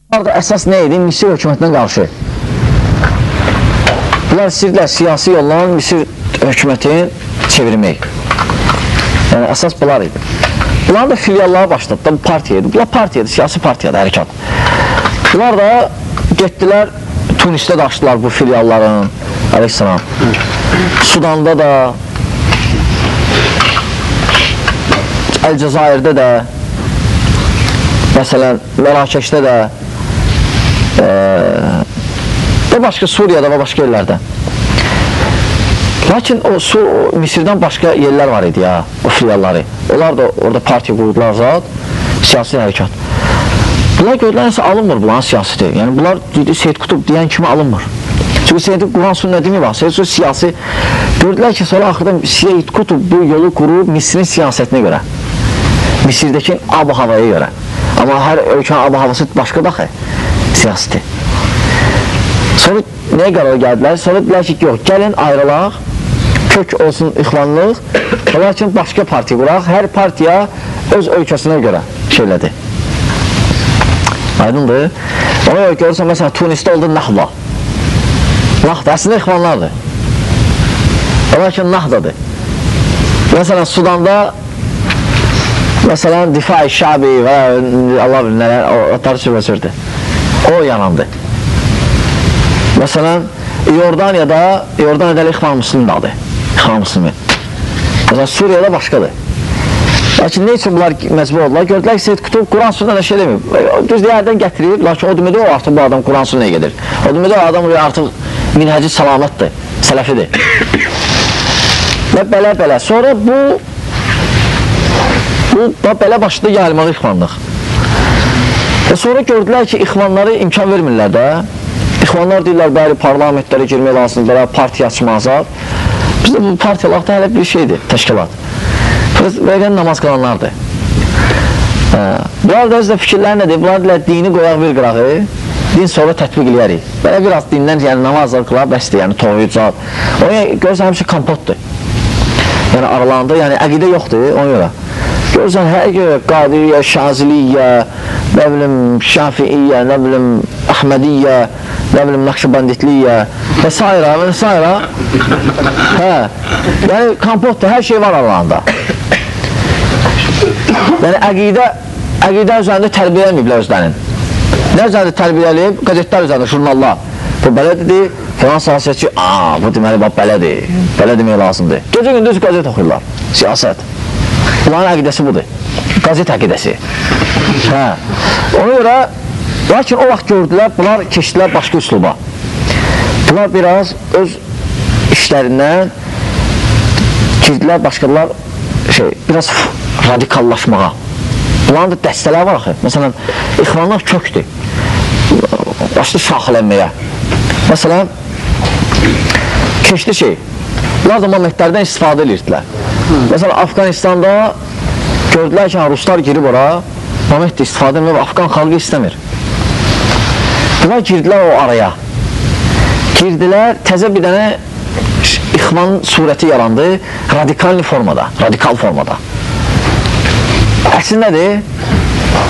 Bunlar da əsas nə idi? Misir hökumətinə qarşı. Bunlar istəyirlər siyasi yolla Misir hökumətini çevirmək. Yəni, əsas bunlar idi. Bunlar da filiallara başladı, bu partiya idi. Bunlar partiyadır, siyasi partiyadır, hərəkat. Bunlar da getdilər, Tunisdə də açdılar bu filialların, Aleyhisselam. Sudanda da, Əlcəzairdə də, məsələn, Mərakeşdə də, və başqa Suriyada və başqa yerlərdə. Lakin o Misirdən başqa yerlər var idi ya, o filialları. Onlar da orada partiya qurdular zat, siyasi hərəkat. Bunlar gördülər, nəsə alınmır bunların siyaseti. Yəni, bunlar Seyyid Qutub deyən kimi alınmır. Çünki Seyyid Quran sünnə demək var, Seyyid Qutub siyasi. Gördülər ki, sonra axırda Seyyid Qutub bu yolu qurub Misirin siyasetinə görə. Misirdəki ab-havaya görə. Amma hər ölkənin ab-havası başqa daxı siyaseti. Sonra nəyə qərar gəldilər? Sonra dedilər ki, yox, gəlin ayrılaq, kök olsun ixvanlıq, lakin başqa partiya quraq, hər partiya öz ölkəsinə görə şeylədi. Aydındır. Ona görə görürsən, məsələn, Tunisdə oldu Nahda. Nahda əslində ixvanlardır. Lakin Nahdadır. Məsələn, Sudanda məsələn, Difai Şabi və Allah bilir nələr, atları sürvəsirdi. O yanandı. Məsələn, Yordaniyada İxvan Müslümin adı. İxvan Müslümin. Məsələn, Suriyada başqadır. Lakin nə üçün bunlar məcbur oldular? Gördülər ki, Seyyid Qutub Quran sünnədən şey deməyib. Düz deyərdən gətirib, lakin o demədə o artıq bu adam Quran sünnəyə gedir. O demədə o adam artıq minhəci salamətdir, sələfidir. Və belə-belə. Sonra bu belə başladı yayılmalı ixvanlıq. Və sonra gördülər ki, ixvanları imkan vermirlər də. İxvanlar deyirlər, bəli, parlamentlərə girmək lazımdır, belə partiya açmazlar. Bizdə bu partiyalıqda hələ bir şeydir, təşkilat. Vəqən namaz qalanlardır. Bunlar da özdə fikirlər nədir? Bunlar deyirlər, dini qoyaq bir qırağı, din sonra tətbiq eləyərik. Belə biraz dindən, yəni namazlar qılar, bəsdir, yəni toğuyut zat. Ona görürsən, həmişə kompotdur. Yəni aralarında, yəni əqidə yoxdur, ona görə. Görürsən, hər görə Qadiriyyə, Şaziliyyə, nə bilim, Şafiiyyə, nə bilim, Əhmədiyyə, nə bilim, Naxşibanditliyə və s. və s. Yəni kompotdur, hər şey var aralarında. Yəni əqidə üzərində tərbiyə edilməyiblər özlərinin. Nə üzərində tərbiyə edilib? Qəzetlər üzərində, jurnallar. Bu belədir, filan siyasətçi, bu deməli, belədir, belə demək lazımdır. Gecə-gündüz qəzet oxuyurlar, siyasət. Bunların əqidəsi budur, qəzet əqidəsi. Ona görə, lakin o vaxt gördülər, bunlar keçdilər başqa üsluba. Bunlar biraz öz işlərindən girdilər, başqalar biraz radikallaşmağa. Bunların da dəstələr var axı. Məsələn, ixvanlar kökdür. Başlı şaxələnməyə. Məsələn, keçdi bunlar da momentlərdən istifadə edirdilər. Məsələn, Afqanistanda gördülər ki, ruslar girib ora, momentdə istifadə edilmir və Afqan xalqı istəmir. Bunlar girdilər o araya. Girdilər, təzə bir dənə ixvan surəti yarandı radikal formada. Əslində nədir?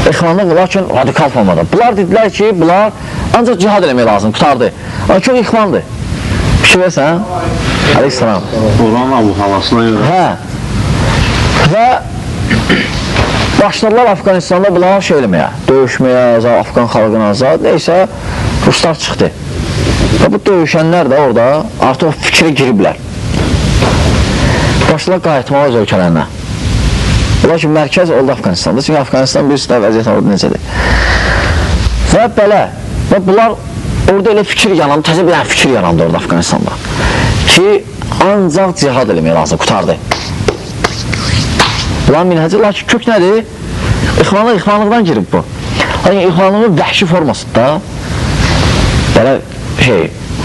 İxvanlıq, lakin radikal formada. Bunlar dedilər ki, bunlar ancaq cihad eləmək lazım, qutardı. Amma çox ixvandır. Fikir versən? Aleyhisselam. Oranın abu-havasına görə. Və başladılar Afqanistanda bunlar şey eləməyə, döyüşməyə, Afqan xalqına azad, neysə, ruslar çıxdı. Və bu döyüşənlər də orada artıq o fikrə giriblər. Başladılar qayıtmağa öz ölkələrinə. Lakin mərkəz oldu Afqanistanda, çünki Afqanistan bir üstə vəziyyət orada necədir. Və belə, və bunlar orada elə fikir yarandı, təzə bir fikir yarandı orada Afqanistanda ki, ancaq cihad eləmək lazım, qutardı. Bunların minhəci, lakin kök nədir? İxvanlıqdan girib bu. Lakin İxvanlığın vəhşi formasıdır da, belə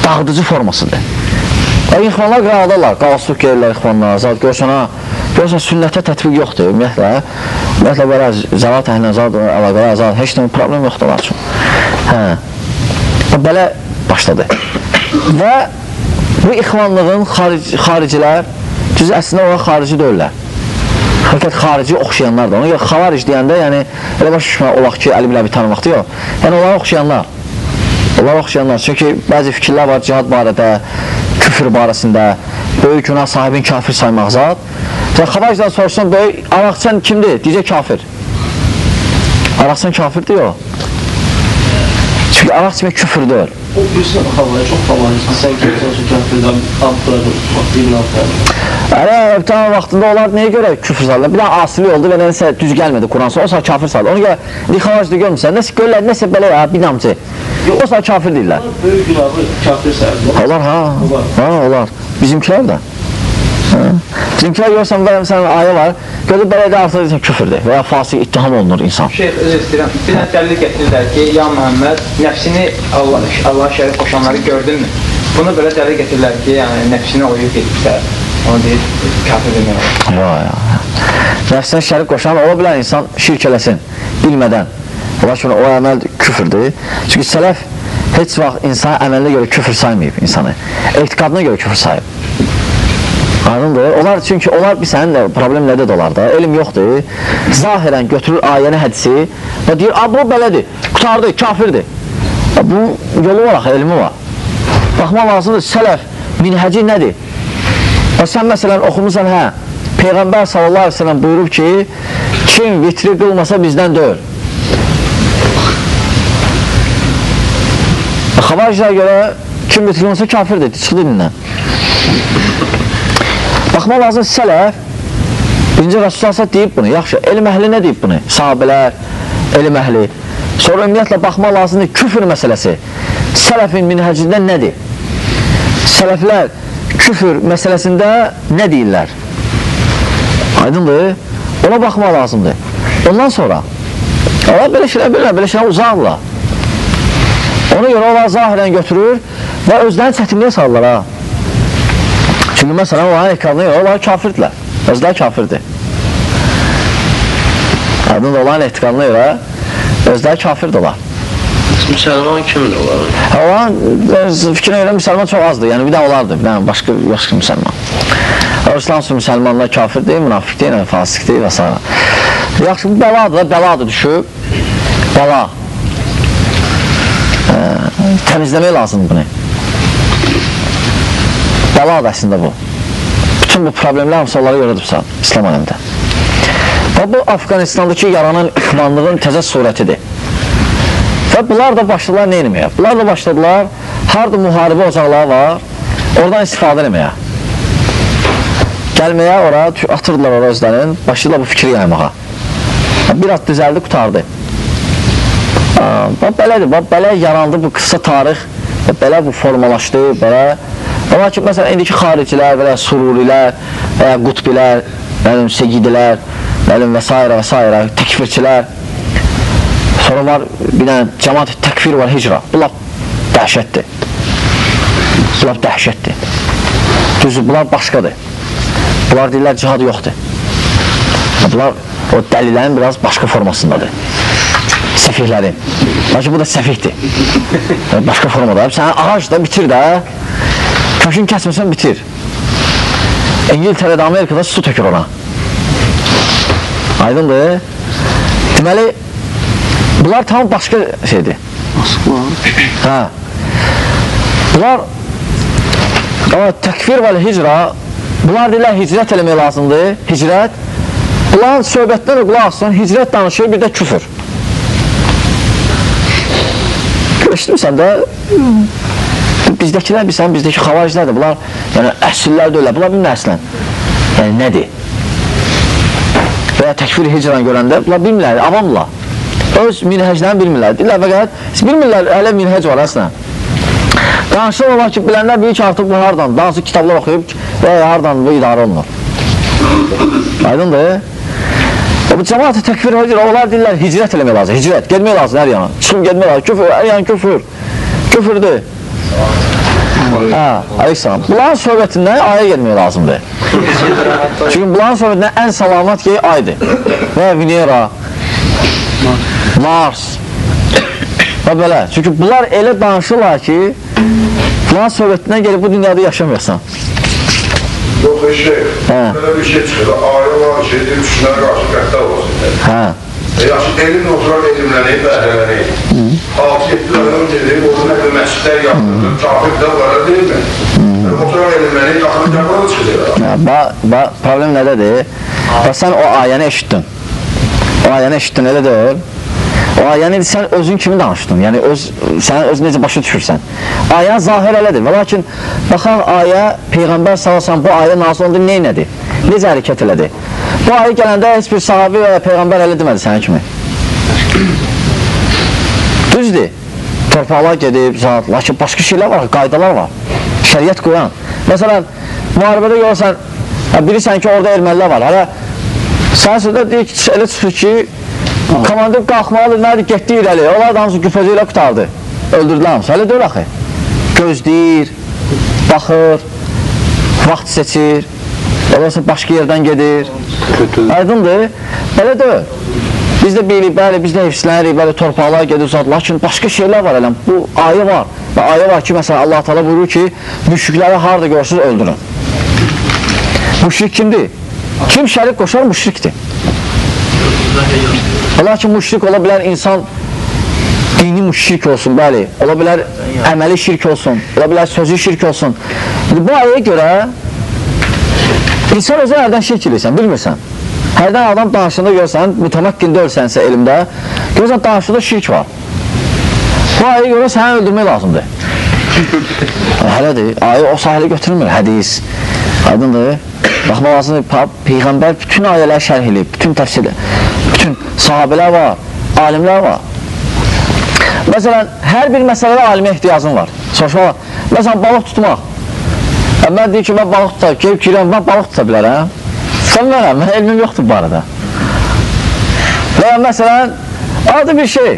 dağıdıcı formasıdır. Lakin İxvanlar qağdalar, qalsuq gəlirlər İxvanlar, görürsən, sünnətə tətbiq yoxdur, ümumiyyətlə, belə zəvat əhlinə azad, əlaqələ azad, heç nə problem yoxdur onlar üçün. Belə başladı. Və bu İxvanlığın xaricilər, düz əslində olaraq xarici deyirlər. Həqiqət xarici oxşayanlar da. Ona görə xavaric deyəndə, yəni, elə başa düşmək olaq ki, Əli Biləbi tanımaqdır, yox. Yəni, onlara oxşayanlar. Onlara oxşayanlar. Çünki bəzi fikirlər var cihad barədə, küfür barəsində, böyük günah sahibin kafir saymaq zat. Xavaricdən soruşsun, böyük, araqçən kimdir? Deyəcək kafir. Araqçən kafirdir, yox. Çünki araq içmək küfürdür. O birisine xavaric, çox xavaricdir. Sən kimsə kafirdən abduradır, ibn abduradır. Ələ, öbtən vaxtında onlar nəyə görə küfür saldılar? Bir dənə asili oldu və nəsə düz gəlmədi Quransa, o saat kafir saldı. Ona görə, xavaricdə görmürsən, nəsə görürlər, nəsə belə ya, binamcı. O saat kafir deyirlər. Böyük günahı kafir sayırlar. Olar, ha, olar. Bizimkilər də. Bizimkilər görürsən, məsələn, ayə var, gözü belə də artıq deyirsən, küfürdür və ya fasik ittiham olunur insan. Şeyh, özür istəyirəm, bir dənə dəlil gətirirlər ki, ya Məhəmməd, nəfsini Allah şərif qoşanları gördünmü? Bunu belə dəlil gətirirlər ki, yəni nəfsini oyub gedirsə, onu deyir, kafir demək olur. Ya. Nəfsinə şərif qoşan, ola bilən insan şirk eləsin, bilmədən. Lakin o əməl küfürdür. Çünki sələf heç vaxt insan əməlinə görə küfür saymayıb insanı. Etiqadına görə küfür sayıb. Anladın? Onlar, çünki onlar bir sənin də problem nədir də olar da, elm yoxdur. Zahirən götürür ayəni, hədisi və deyir, bu belədir, qutardır, kafirdir. Bu yolu var, elmi var. Baxmaq lazımdır, sələf, minhəci nədir? Sən məsələn oxumusan, Peyğəmbər sallallahu aleyhi ve sellem buyurub ki, kim vitri qılmasa bizdən deyil. Xavariclərə görə kim vitri qılmasa kafirdir, çıxdı dinindən. Baxmaq lazım, sələf, birinci Rasulullah deyib bunu, yaxşı, elm əhli nə deyib bunu? Sahabələr, elm əhli. Sonra ümumiyyətlə baxmaq lazımdır, küfür məsələsi. Sələfin minhəcində nədir? Sələflər küfür məsələsində nə deyirlər? Aydındır, ona baxmaq lazımdır. Ondan sonra, onlar belə şeylər uzaqlar. Ona görə onlar zahirən götürür və özlərini çətinliyə salırlar, ha. Çünki məsələn, onların ekranına görə, onlar kafirdirlər. Özləri kafirdir. Aydındır, onların etiqadına görə, özləri kafirdirlər. Müsəlman kimdir onların? Onların fikrinə görə müsəlman çox azdır. Yəni, bir də olardır, bir dənə başqa müsəlman. İslamsız müsəlmanlar kafirdir, münafiqdir, fasikdir və s. Yaxşı, bu bəladır düşüb. Bəla. Təmizləmək lazımdır bunu. Bəladır əslində bu. Bütün bu problemlər hamısı onlara görədibsə, İslam aləmdə. Və bu, Afqanistandakı yaranan ixvanlığın təzə surətidir. Və bunlar da başladılar nə etməyə? Bunlar da başladılar, harada müharibə ocaqları var, oradan istifadə etməyə. Gəlməyə ora, atırdılar ora özlərinin, başladılar bu fikri yaymağa. Bir at düzəldi, qutardı. Belədir, belə yarandı bu qısa tarix, belə bu formalaşdı, belə. Amma ki, məsələn, indiki xaricilər, belə sururilər, qutbilər, segidilər, və s. təkfirçilər. Sonra var, bir dənə cəmaat-ı təkfir var, hicra. Bu laf dəhşətdir. Bu laf dəhşətdir. Düzdür, bunlar başqadır. Bunlar deyirlər, cihad yoxdur. Bunlar o dəlilərin biraz başqa formasındadır. Səfihlərin. Lakin bu da səfihdir. Başqa formada. Sənə ağac da bitir də, kökün kəsməsən bitir. İngiltərədə, Amerikada su tökür ona. Aydındır. Deməli, bunlar tam başqa şeydir. Bunlar təkfir və hicra, bunlar deyirlər, hicrət eləmək lazımdır. Hicrət. Bunların söhbətdən qulaq asın, hicrət danışır, bir də küfür. Görüşdürsən də, bizdəkilər bilsən, bizdəki xavariclərdir, bunlar əsillər də öyle, bunlar bilmir əslən. Yəni, nədir? Və ya təkfir hicranı görəndə, bunlar bilmirlər, avamdırlar. Öz minhəclərini bilmirlər. Deyirlər, fəqət, bilmirlər, hələ minhəc var əslən. Danışır olar ki, bilənlər bilir ki, artıq bu haradan, dansı kitablar oxuyub və ya haradan bu idarə olunur. Aydındır. Bu cəmaat-ı təkfir hicra, onlar deyirlər, hicrət eləmək lazım, hicrət, gedmək lazım hər yana, çıxım gedmək lazım, küfür, hər yan küfür, küfürdür. Aleyhisselam, bunların söhbətindən aya gelmək lazımdır. Çünki bunların söhbətindən ən salamat ki, aydır. Və Venera, Mars və belə. Çünki bunlar elə danışırlar ki, bunların söhbətindən gelib bu dünyada yaşamıyorsan. Yox, şeyh, belə bir şey çıxır. Ayə var ki, düşmənə qarşı qəddar olsun. Hə. Yaxşı, elm oturan elmlənib, bəhrələnib. 6-7 adam gedib, orada nə məscidlər yaptırır, kafir də var, deyil mi? Oturan elmlənib, yaxın qəbara da çıxır. Problem nədədir? Sən o ayəni eşitdin. O ayəni eşitdin, elə deyil. O ayəni sən özün kimi danışdın. Yəni, sən öz necə başa düşürsən. Ayə zahir elədir. Və lakin, baxan ayə, Peyğəmbər salasan, bu ayə nazil oldu, neynədir? Necə hərəkət elədi? Bu ayə gələndə heç bir sahabi və Peyğəmbər elə demədi sənə kimi. Düzdür. Torpaqlar gedib, lakin başqa şeylər var, qaydalar var. Şəriət qoyan. Məsələn, müharibədə görürsən, bilirsən ki, orada ermənilər var. Hələ, sən sözdə deyir ki, elə çıxır ki, komandir qalxmalıdır, nədir, getdi irəli. Onlar da hamısı güfözü ilə qutardı. Öldürdülər hamısı. Hələ deyil axı. Gözləyir, baxır, vaxt seçir, olursa başqa yerdən gedir. Aydındır, belə deyil. Biz də bilirik, bəli, biz də hifzlənirik, bəli, torpaqlar gedir, lakin başqa şeylər var, eləm. Bu ayə var. Və ayə var ki, məsələn, Allah-u Teala buyurur ki, müşrikləri harada görürsünüz, öldürün. Müşrik kimdir? Kim şərik qoşar, müşrikdir. Lakin müşrik ola bilər insan dini müşrik olsun, bəli, ola bilər əməli şirk olsun, ola bilər sözü şirk olsun. Bu ayəyə görə insan özü hərdən şirk edirsən, bilmirsən. Hərdən adam danışında görsən, mütəməkkində ölsənsə elmdə, görsən danışında şirk var. Bu ayəyə görə səni öldürmək lazımdır. Hələdir, ayə o sahilə götürmür, hədis. Aydındır, baxmaq lazımdır, Peyğəmbər bütün ayələr şərh edib, bütün təfsirlər, bütün sahabələr var, alimlər var. Məsələn, hər bir məsələdə alimə ehtiyacın var. Soruşma var. Məsələn, balıq tutmaq. Mən deyir ki, mən balıq tutar, gelib girəm, mən balıq tuta bilərəm. Sən mənəm, mən elmim yoxdur bu arada. Və məsələn, adı bir şey.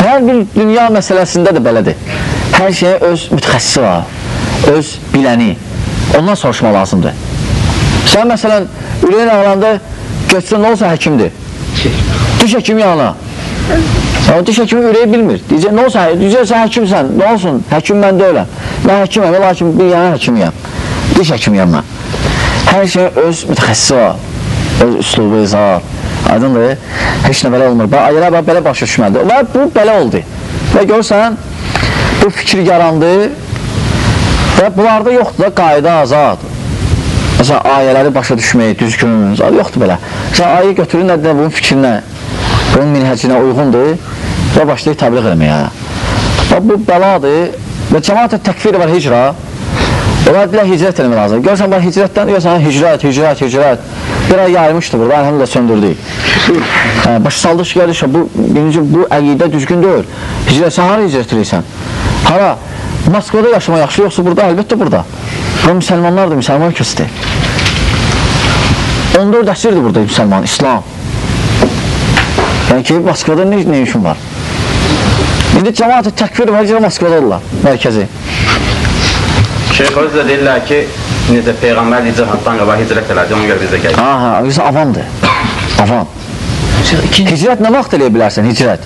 Hər bir dünya məsələsində də belədir. Hər şeyə öz mütəxəssisi var, öz biləni. Ondan soruşma lazımdır. Sən məsələn, ürəyin ağlanda götürsən, nə olsa həkimdir. Diş həkimi yanına. Diş həkimi ürəyi bilmir. Deyəcək, nə olsa, sən həkimsən, nə olsun, həkim mən deyiləm. Mən həkiməm, lakin bir yana həkimiyəm. Diş həkimiyəm mən. Hər şey öz mütəxəssisi var, öz üslubu izah. Aydındır, heç nə belə olmur. Ayələr belə başa düşməlidir. Və bu belə oldu. Və görürsən, bu fikir yarandı və bunlarda yoxdur da qayda azad. Məsələn, ayələri başa düşmək, düzgün, yoxdur belə. Məsələn, ayə götürün, nədir, bunun fikrinə, bunun minhəcinə uyğundur və başlayıb təbliğ eləməyə. Və bu bəladır və cəmaat-ı təkfir var hicra. Onlar dilə hicrət eləmək lazım. Görürsən, bax, hicrətdən deyirsən, hicrət. Bir ay yayılmışdı burada, əlhəmdə də söndürdük. Başı saldıq ki, gəlişə, bu əqidə düzgün deyil. Sən hara hicrət edirsən? Hara? Moskvada yaşamaq yaxşı, yoxsa burada? Əlbəttə burada. Bu müsəlmanlardır, müsəlman ölkəsidir. 14 əsrdir burada müsəlman, İslam. Yəni ki, Moskvada nə işin var? İndi cəmaat-ı təkfir və hicrə Moskvadadırlar, mərkəzi. Şeyh özü də deyirlər ki, necə Peyğəmbər icrahatdan qabaq hicrət elədi, ona görə bizə gəlir. Aha, öyləsə avamdır, avam. Hicrət nə vaxt eləyə bilərsən, hicrət?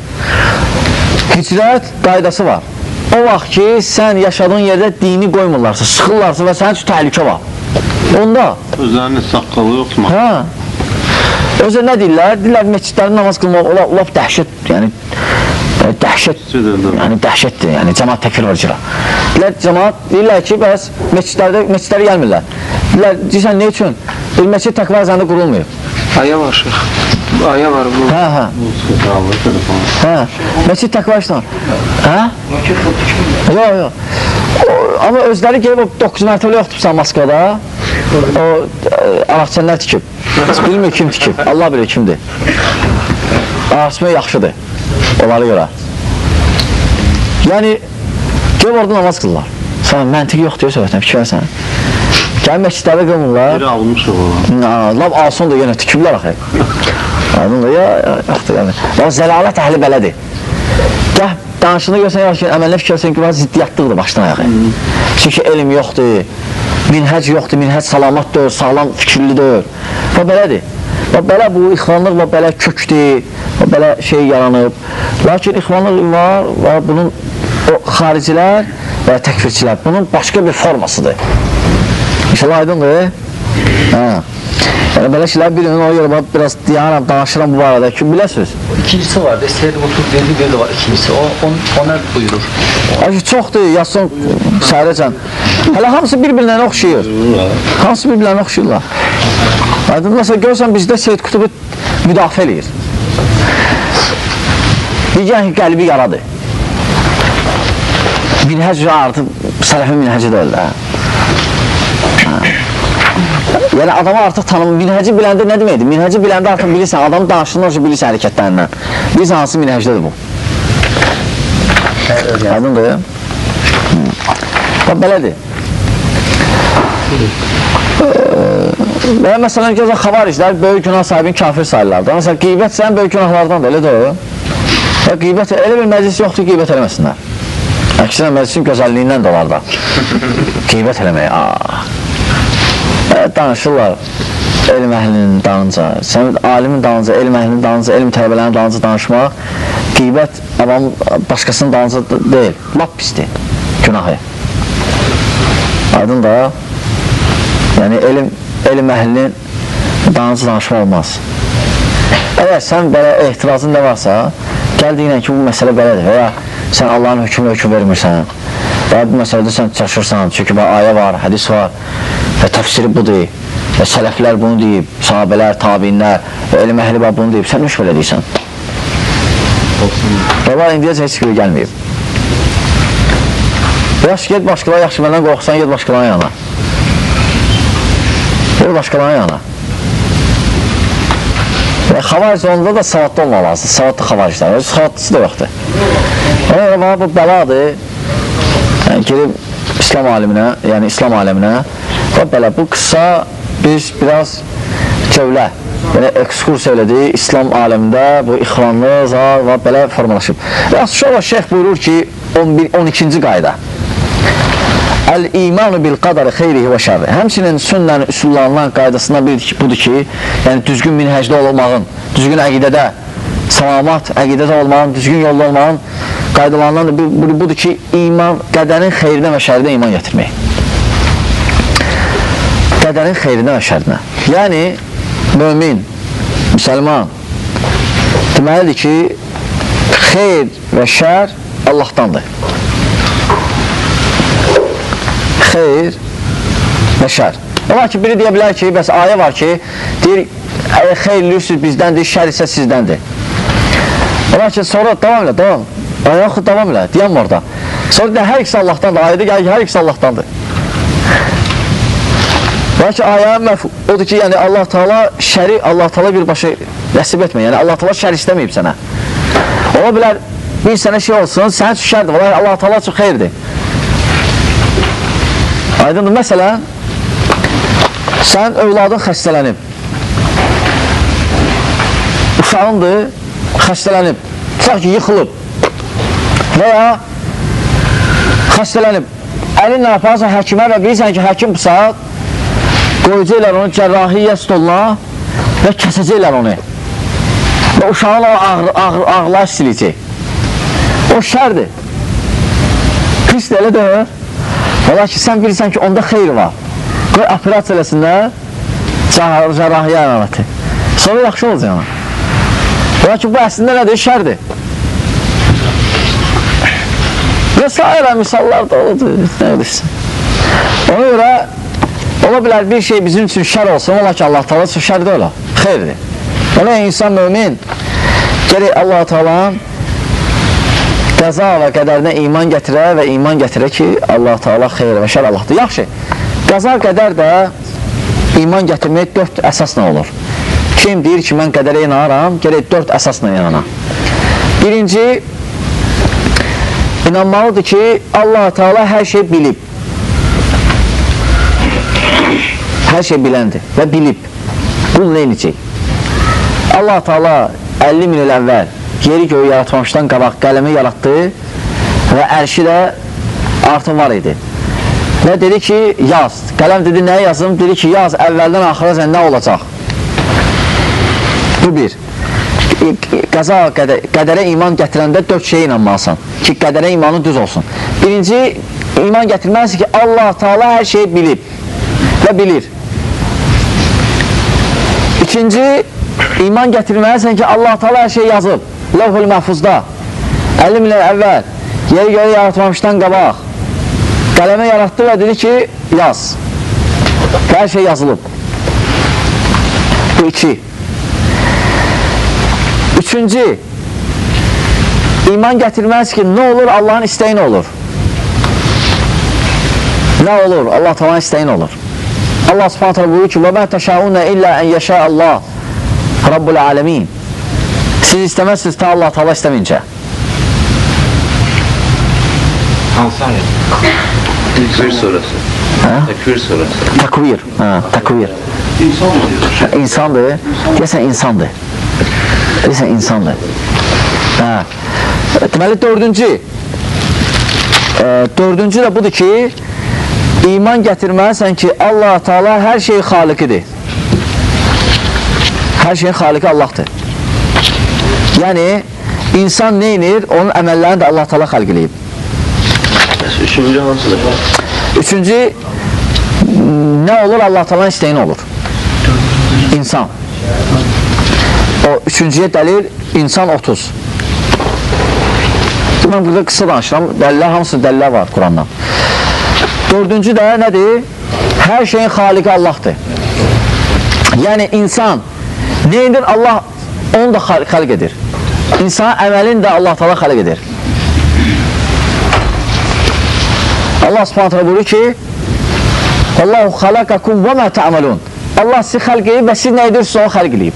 Hicrət qaydası var. O vaxt ki, sən yaşadığın yerdə dini qoymurlarsa, sıxırlarsa və sənin üçün təhlükə var. Onda... Özlərinin saqqalı yoxdur. Hə. Özə nə deyirlər? Deyirlər, meçidlərin namaz qılmaq, olaq dəhşət, yəni... dəhşətdir, yəni cəmaat təkfir var cıra. Deyirlər ki, bəs meçidləri gəlmirlər. Deyirsən, nə üçün? Meçid təqva zəndə qurulmayıb. Aya var, şeyh. Aya var bu. Hə, meçid təqva işlə. Hə? Yox. Amma özləri gelib o 9 mərtəbəli yoxdursan Moskvada, o araqçənlər tikib. Bilmir kim tikib, Allah bilir kimdir. Arasmək yaxşıdır, onlara görə. Yəni, gelib orada namaz qılırlar. Sən məntiq yoxdur, söhbətən, fikir versən. Gəlin məçidləri qılmırlar. Biri almışıq olan. Lab alsın da yenə tükürlər axı. Yoxdur, yəni. Zəlalət əhli belədir. Gəh, danışını görsən, əməlinə fikir versən ki, ziddiyyatlıqdır başdan ayağı. Çünki elm yoxdur, minhəc yoxdur, minhəc salamat deyil, sağlam fikirli deyil. Və belədir. Və belə bu ixvanlıq və belə kökdür, və belə şey yaranıb. Lakin ixvanlıq var və bunun xaricilər və təkfirçilər, bunun başqa bir formasıdır. İnşallah aydındır. Yəni belə şeylər bir gün o görə biraz deyərəm, danışıram bu barədə ki, biləsiniz. İkincisi var, Seyid Qutub dedi, bir də var ikincisi, o nə buyurur? Çoxdur, yazsın səhərəcən. Hələ hamısı bir-birlərinə oxşayır. Hamısı bir-birlərinə oxşayırlar. Məsələn, görürsən, bizdə Seyid Qutubu müdafiə eləyir. Deyəcək ki, qəlbi yaradır. Minhəc artıq sələfi minhəci deyil də. Yəni adamı artıq tanımır. Minhəci biləndə nə deməkdir? Minhəci biləndə artıq bilirsən, adamın danışığından sonra bilirsən hərəkətlərindən. Bilirsən hansı minhəcdədir bu? Aydındır. Belədir. Və məsələn, gözə xavariclər böyük günah sahibini kafir sayırlar. Məsələn, qeybət sən böyük günahlardan da, elə deyil. Və qeybət, elə bir məclis yoxdur, qeybət eləməsinlər. Əksinə məclisin gözəlliyindən də olar da. Qeybət eləmək, danışırlar elm əhlinin dalınca, alimin dalınca, elm əhlinin dalınca, elm tələbələrinin dalınca danışmaq, qeybət başqasının dalınca deyil, lap pisdir, günahı. Aydın da, yəni elm əhlinin dalınca danışmaq olmaz. Əgər sən belə ehtirazın nə varsa, gəldiyinə ki, bu məsələ belədir və ya sən Allahın hökmünə hökm vermirsən və bu məsələdə sən çaşırsan, çünki ayə var, hədis var və təfsiri budur və sələflər bunu deyib, sahabələr, tabinlər və elm əhli bunu deyib, sən müşkül edirsən. Və var, indiyəcə heç kimi gəlməyib. Yaxşı, ged başqalarına, yaxşı məndən qorxsan, ged başqalarına yana. Ged başqalarına yana. Və xavaric onda da savadlı olmaq lazım, savadlı xavariclər, savadlısı da yoxdur. Ona bu bəladır, girib İslam aliminə, yəni İslam aləminə və belə, bu qısa biz biraz cövlə, yəni ekskursiya elədik İslam aləmində, bu ixvanlı, zar və belə formalaşıb. Və sonra şeyh buyurur ki, 12-ci qayda Əl-imanu bil-qadari xeyrihi və şərri. Həmçinin sünnənin üsullarından qaydasından budur ki, yəni düzgün minhəcdə olmağın, düzgün əqidədə, salamat əqidədə olmağın, düzgün yolda olmağın qaydalarından budur ki, iman, qədərin xeyrinə və şərrinə iman gətirmək. Qədərin xeyrinə və şərrinə. Yəni, mömin, müsəlman deməlidir ki, xeyr və şər Allahdandır. Xeyr və şər. Olar ki, biri deyə bilər ki, bəs ayə var ki, deyir, xeyirlüsüz bizdəndir, şər isə sizdəndir. Olar ki, sonra davam elə, davam. Ayə yaxud davam elə, deyəm orada. Sonra deyək, hər ikisi Allahdandır, ayədə gəlir ki, hər ikisi Allahdandır. Olar ki, ayə odur ki, yəni Allah Teala şəri, Allah Teala birbaşa nəsib etmə, yəni Allah Teala şər istəməyib sənə. Ola bilər, bir sənə şey olsun, sənin üçün şərdir, Allah Teala üçün xeyirdir. Aydındır, məsələn, sən övladın xəstələnib, uşağındır, xəstələnib, tutaq ki, yıxılıb və ya xəstələnib, əlinlə aparsan həkimə və bilirsən ki, həkim bu saat qoyacaqlar onu cərrahiyyə stoluna və kəsəcəklər onu və uşağın ağlar siləcək. O şərdir, pisdir, elə deyir. Ola ki, sən bilirsən ki, onda xeyri var. Qoy operasiya eləsinlər, cərrahiyyə əməməti. Sonra yaxşı olacaq yana. Ola ki, bu əslində nədir? Şərdir. Və s. misallar da olur, nə bilirsin. Ona görə, ola bilər bir şey bizim üçün şər olsun, ola ki, Allah Teala üçün şər deyil o, xeyridir. Ona insan mömin, gerək Allah Teala'nın qəza və qədərinə iman gətirə və iman gətirə ki, Allah Teala xeyr və şər Allahdır. Yaxşı, qəza qədər də iman gətirmək 4 əsasla olur. Kim deyir ki, mən qədərə inanıram, gerək 4 əsasla inanam. Birinci, inanmalıdır ki, Allah Teala hər şey bilib. Hər şey biləndir və bilib. Bunu neynəcək? Allah Teala 50 min il əvvəl yeri göğü yaratmamışdan qabaq qələmi yaratdı və ərşi də artıq var idi. Və dedi ki, yaz. Qələm dedi, nəyə yazım? Dedi ki, yaz, əvvəldən axıra nə olacaq? Bu bir. Qəza, qədərə iman gətirəndə 4 şeyə inanmalısan ki, qədərə imanın düz olsun. Birinci, iman gətirməlisin ki, Allah Teala hər şeyi bilib və bilir. İkinci, iman gətirməlisən ki, Allah Teala hər şey yazıb. Levh-ül Məhfuzda 50 min əvvəl yeri göre yaratmamışdan qabaq qələmə yaratdı və dedi ki, yaz. Hər şey yazılıb. Bu iki. Üçüncü, iman gətirməlisən ki, nə olur? Allahın istəyini olur. Nə olur? Allah Teala'nın istəyini olur. Allah Subhanahu Teala buyurur ki: "Və mə təşaunə illə ən yəşə Allah Rabbul Alemin." Siz istəməzsiniz ta Allah Teala istəməyincə. Hansı ayet? Tekvir suresi. Tekvir suresi. Takvir. Takvir. İnsandır. Deyəsən insandır. Deyəsən insandır. Deməli dördüncü də budur ki, iman gətirməlisən ki, Allah Teala hər şeyin xaliqidir. Hər şeyin xaliqi Allahdır. Yəni, insan neynir? Onun əməllərini də Allah Teala xalq eləyib. Üçüncü hansıdır? Üçüncü, nə olur? Allah Teala'nın istəyini olur. İnsan. O üçüncüyə dəlil, insan 30. Mən burada qısa danışıram, dəlillər, hamısı dəlillər var Qurandan. Dördüncü də nədir? Hər şeyin xaliqi Allahdır. Yəni insan neydir? Allah onu da xalq edir. İnsanın əməlini də Allah Teala xalq edir. Allah Subhanahu Teala buyurur ki: "Allahu xalaqakum və mə ta'malun." Allah sizi xalq edib və siz nə edirsiniz onu xalq edib.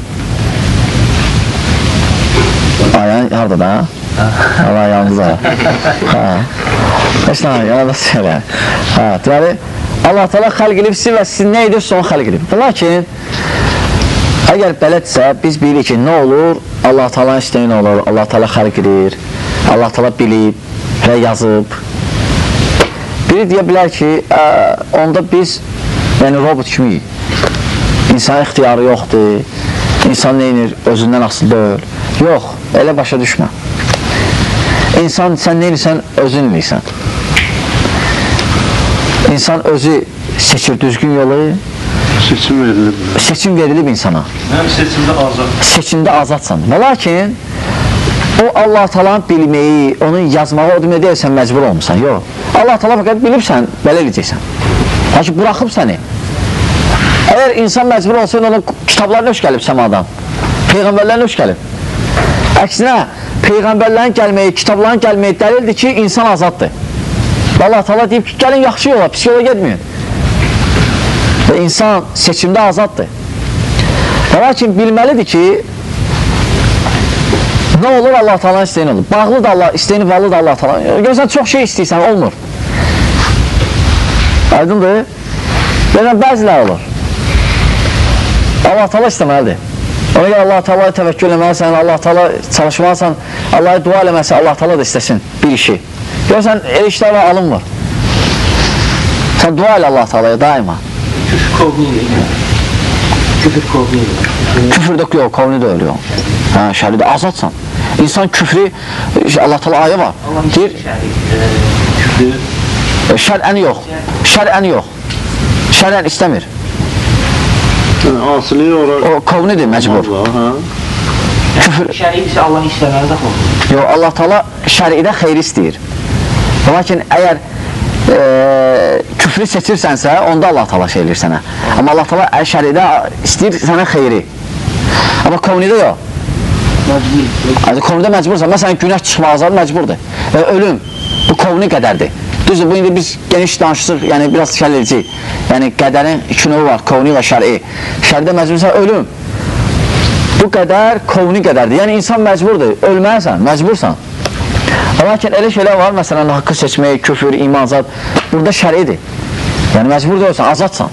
Ayan harada da? Allah yanımızda. Heç nə, yana da söyle. Deməli, Allah Teala xalq edib sizi və siz nə edirsiniz onu xalq edib. Lakin, əgər belətsə, biz bilirik ki, nə olur? Allah Teala'nın istəyini olur, Allah Teala xalq edir, Allah Teala bilib və yazıb. Biri deyə bilər ki, onda biz robot kimiyik. İnsan ixtiyarı yoxdur, insan neynir, özündən asılı deyil. Yox, elə başa düşmə. İnsan, sən neynirsən, özün eləyirsən. İnsan özü seçir düzgün yolu. Seçim verilib. Seçim verilib insana. Həm seçimdə azad. Seçimdə azadsan. Və lakin, o Allah Teala'nın bilməyi, onun yazmağı, o demək deyil, sən məcbur olmuşsan. Yox. Allah Teala fəqət bilibsən, belə eləyəcəksən. Lakin buraxıb səni. Əgər insan məcbur olsa, onun kitablarına öş gəlib səmadan. Peyğəmbərlərinə öş gəlib. Əksinə, Peyğəmbərlərin gəlməyi, kitabların gəlməyi dəlildir ki, insan azaddır. Allah Teala deyib ki, gəlin yaxşı yola, pis yola getməyin. Və insan seçimdə azaddır. Lakin bilməlidir ki, nə olur? Allah Teala'nın istəyini olur. Bağlı da Allah, istəyini bağlı da Allah Teala. Görürsən, çox şey istəyirsən, olmur. Aydındır. Görürsən, bəzilər olur. Allah Teala istəməlidir. Ona görə Allah Teala'ya təvəkkül eləməlisən, Allah Teala çalışmalısan, Allah'a dua eləməlisən, Allah Teala da istəsin bir işi. Görürsən, el işlər var, alınmır. Sən dua elə Allah Teala'ya daima. Küfür kovni ilə. Küfür kovni ilə. Küfürdə yox, kovni də ölüyor. Şəridə azadsan. İnsan küfrü, Allah Teala ayı var. Deyir, şər'ən yox. Şər'ən yox. Şər'ən istəmir. Asili olaraq. O kovnidir, məcbur. Şəri isə Allah istəməli də olur. Yox, Allah Teala şəridə xeyri istəyir. Lakin əgər küfrü seçirsənsə, onda Allah Teala şey edir sənə. Amma Allah Teala şəridə istəyir sənə xeyri. Amma kovnidə yox. Kovnidə məcbursan. Məsələn, günəş çıxmağızlar məcburdur. Ölüm, bu kovni qədərdir. Düzdür, bu indi biz geniş danışsıq, yəni biraz şəl edəcək. Yəni qədərin iki növü var, kovni və şəri. Şəridə məcbursan, ölüm. Bu qədər kovni qədərdir. Yəni insan məcburdur, ölməlisən, məcbursan. Lakin elə şeylər var, məsələn, haqqı seçmək, küfür, iman, azad. Burada şəridir. Yəni məcbur deyilsən, azadsan.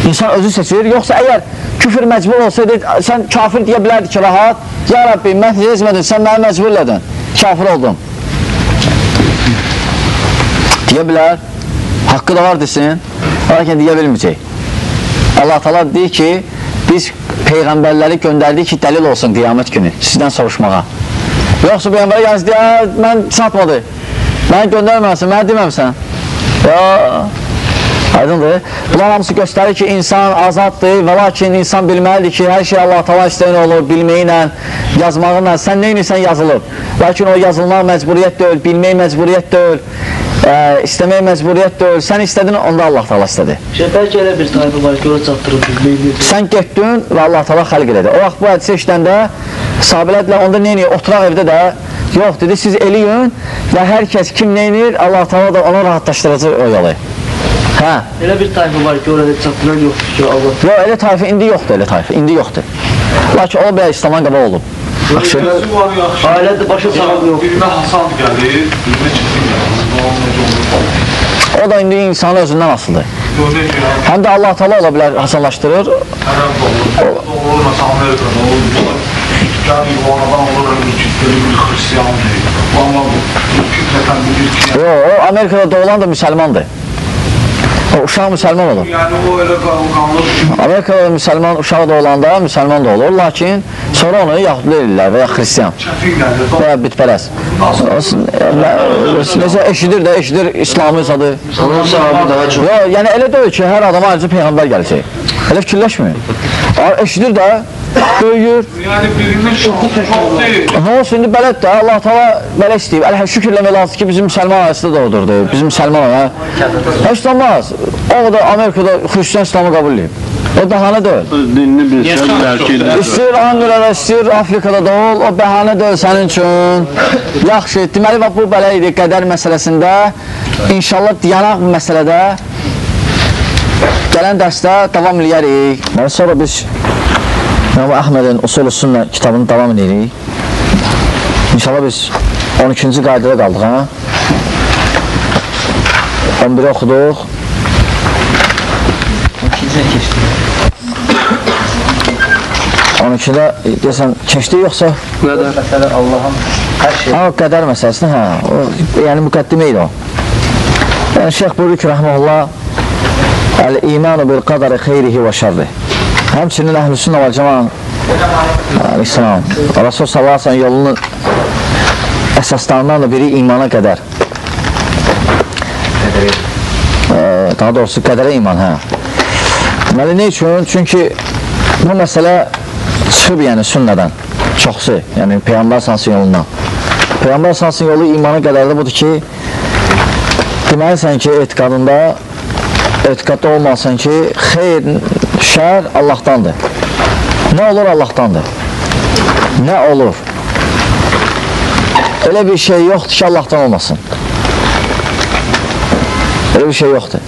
İnsan özü seçir, yoxsa əgər küfür məcbur olsaydı, sən kafir deyə bilərdi ki, rahat, ya Rabbi, mən sezmədin, sən məni məcbur elədin, kafir oldum. Deyə bilər, haqqı da var desin, lakin deyə bilməyəcək. Allah Teala deyir ki, biz Peyğəmbərləri göndərdik ki, dəlil olsun qiyamət günü, sizdən soruşmağa. Yoxsa Peyğəmbərə gəlsin, deyər, mən satmadı, məni göndərməsin, məni deməmsən. Aydındır. Bunlar hamısı göstərir ki, insan azaddır və lakin insan bilməlidir ki, hər şey Allah Taala istəyən olur, bilməklə, yazmağınla. Sən nə edirsən yazılıb. Lakin o yazılmaq məcburiyyət deyil, bilmək məcburiyyət deyil, istəmək məcburiyyət deyil. Sən istədin, onda Allah Taala istədi. Bəlkə elə bir tayfı var ki, o çatdırıb bilməkdir. Sən getdin və Allah Taala xəlq elədi. O vaxt bu hədisi eşidəndə sahabələr dedilər, onda nə edir? Oturaq evdə də. Yox, dedi, siz eləyin və hər kəs kim nə edir, Allah Taala da onu rahatlaşdıracaq o yolu. Hə. Elə bir tayfı var ki, orada çatdıran yoxdur ki, Allah. Yox, elə tayfı indi yoxdur, elə tayfı, indi yoxdur. Lakin o belə İslamdan qabaq olub. Yaxşı. Ailədə başa sağlam yox. Birinə Hasan gəlir, birinə Çetin gəlir. O da indi insanı özündən asılıdır. Həm də Allah Taala ola bilər, hasanlaşdırır. Ərəb olur, məsələn, Amerikada olur. Yəni, bu anadan olur, bir xristiyandır. Amma bu fikrətən bilir ki... Yox, o Amerikada doğulan da müsəlmandır. O uşaq müsəlman olur. Yəni, o elə qanlı düşün. Amerikada müsəlman uşaq doğulanda müsəlman da olur. Lakin sonra onu yaxud edirlər və ya xristiyan. Çətin gəlir. Və ya bütpərəs. Necə eşidir də, eşidir İslami zadı. Onun sahabı daha çox. Yox, yəni elə deyil ki, hər adama ayrıca Peyğəmbər gələcək. Elə fikirləşməyin. Eşidir də, böyüyür. Yəni, birindən çox deyil. Nə olsun, indi bələt də, Allah Taala belə istəyib. Şükürləmək lazım ki, bizim müsəlman ailəsində doğdurdu. Bizim müsəlman ailəsində. Heç olmaz. O da Amerikada xristiyan İslamı qəbul edib. O bəhanə deyil. Dinini bilsən, bəlkə də. İstəyir Anqarada, istəyir Afrikada da ol, o bəhanə deyil sənin üçün. Yaxşı, deməli, bu belə idi qədər məsələsində. İnşallah dayanaq bu məsələdə. Gələn dərsdə davam edərik. Sonra biz İmam Əhmədin Usul-u Sünnə kitabını davam edirik. İnşallah biz 12-ci qaydada qaldıq, ha? 11-i oxuduq. 12-də deyəsən, keçdi yoxsa? Qədər məsələ Allahın hər şey. Ha, o qədər məsələsini, hə. Yəni, müqəddimə idi o. Yəni, Şeyx buyurur ki, rəhməlullah, Əl-İmanu bil-qadari xeyrihi və şərri. Həmçinin Əhl-i-Sünnə vəl-Cəman Aleyhisselam Rasul sallallahu yolunun əsaslarından da biri imana qədər. Daha doğrusu qədərə iman, hə. Deməli, nə üçün? Çünki bu məsələ çıxıb, yəni, sünnədən çoxsu, yəni Peyğəmbər sallallahu yolundan. Peyğəmbər sallallahu yolu imana qədərdə budur ki, deməlisən ki, etiqadda olmalısın ki, xeyr, şər Allahdandır. Nə olur Allahdandır? Nə olur? Elə bir şey yoxdur ki, Allahdan olmasın. Elə bir şey yoxdur.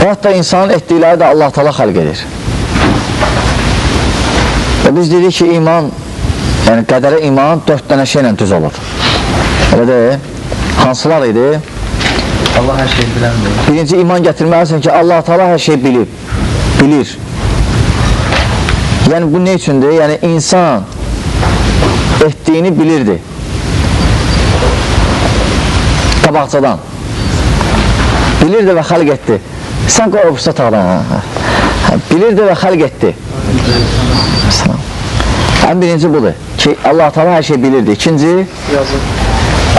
Hətta insanın etdikləri də Allah Taala xəlq edir. Və biz dedik ki, iman, yəni qədərə iman 4 dənə şeylə düz olur. Elə deyil. Hansılar idi? Allah hər şeyi biləndir. Birinci iman gətirməlisən ki, Allah Taala hər şeyi bilir. Yəni bu nə üçündür? Yəni insan etdiyini bilirdi. Qabaqcadan. Bilirdi və xəlq etdi. Sən qoy ofisdə tağdan. Bilirdi və xəlq etdi. Ən birinci budur ki, Allah Taala hər şeyi bilirdi. İkinci,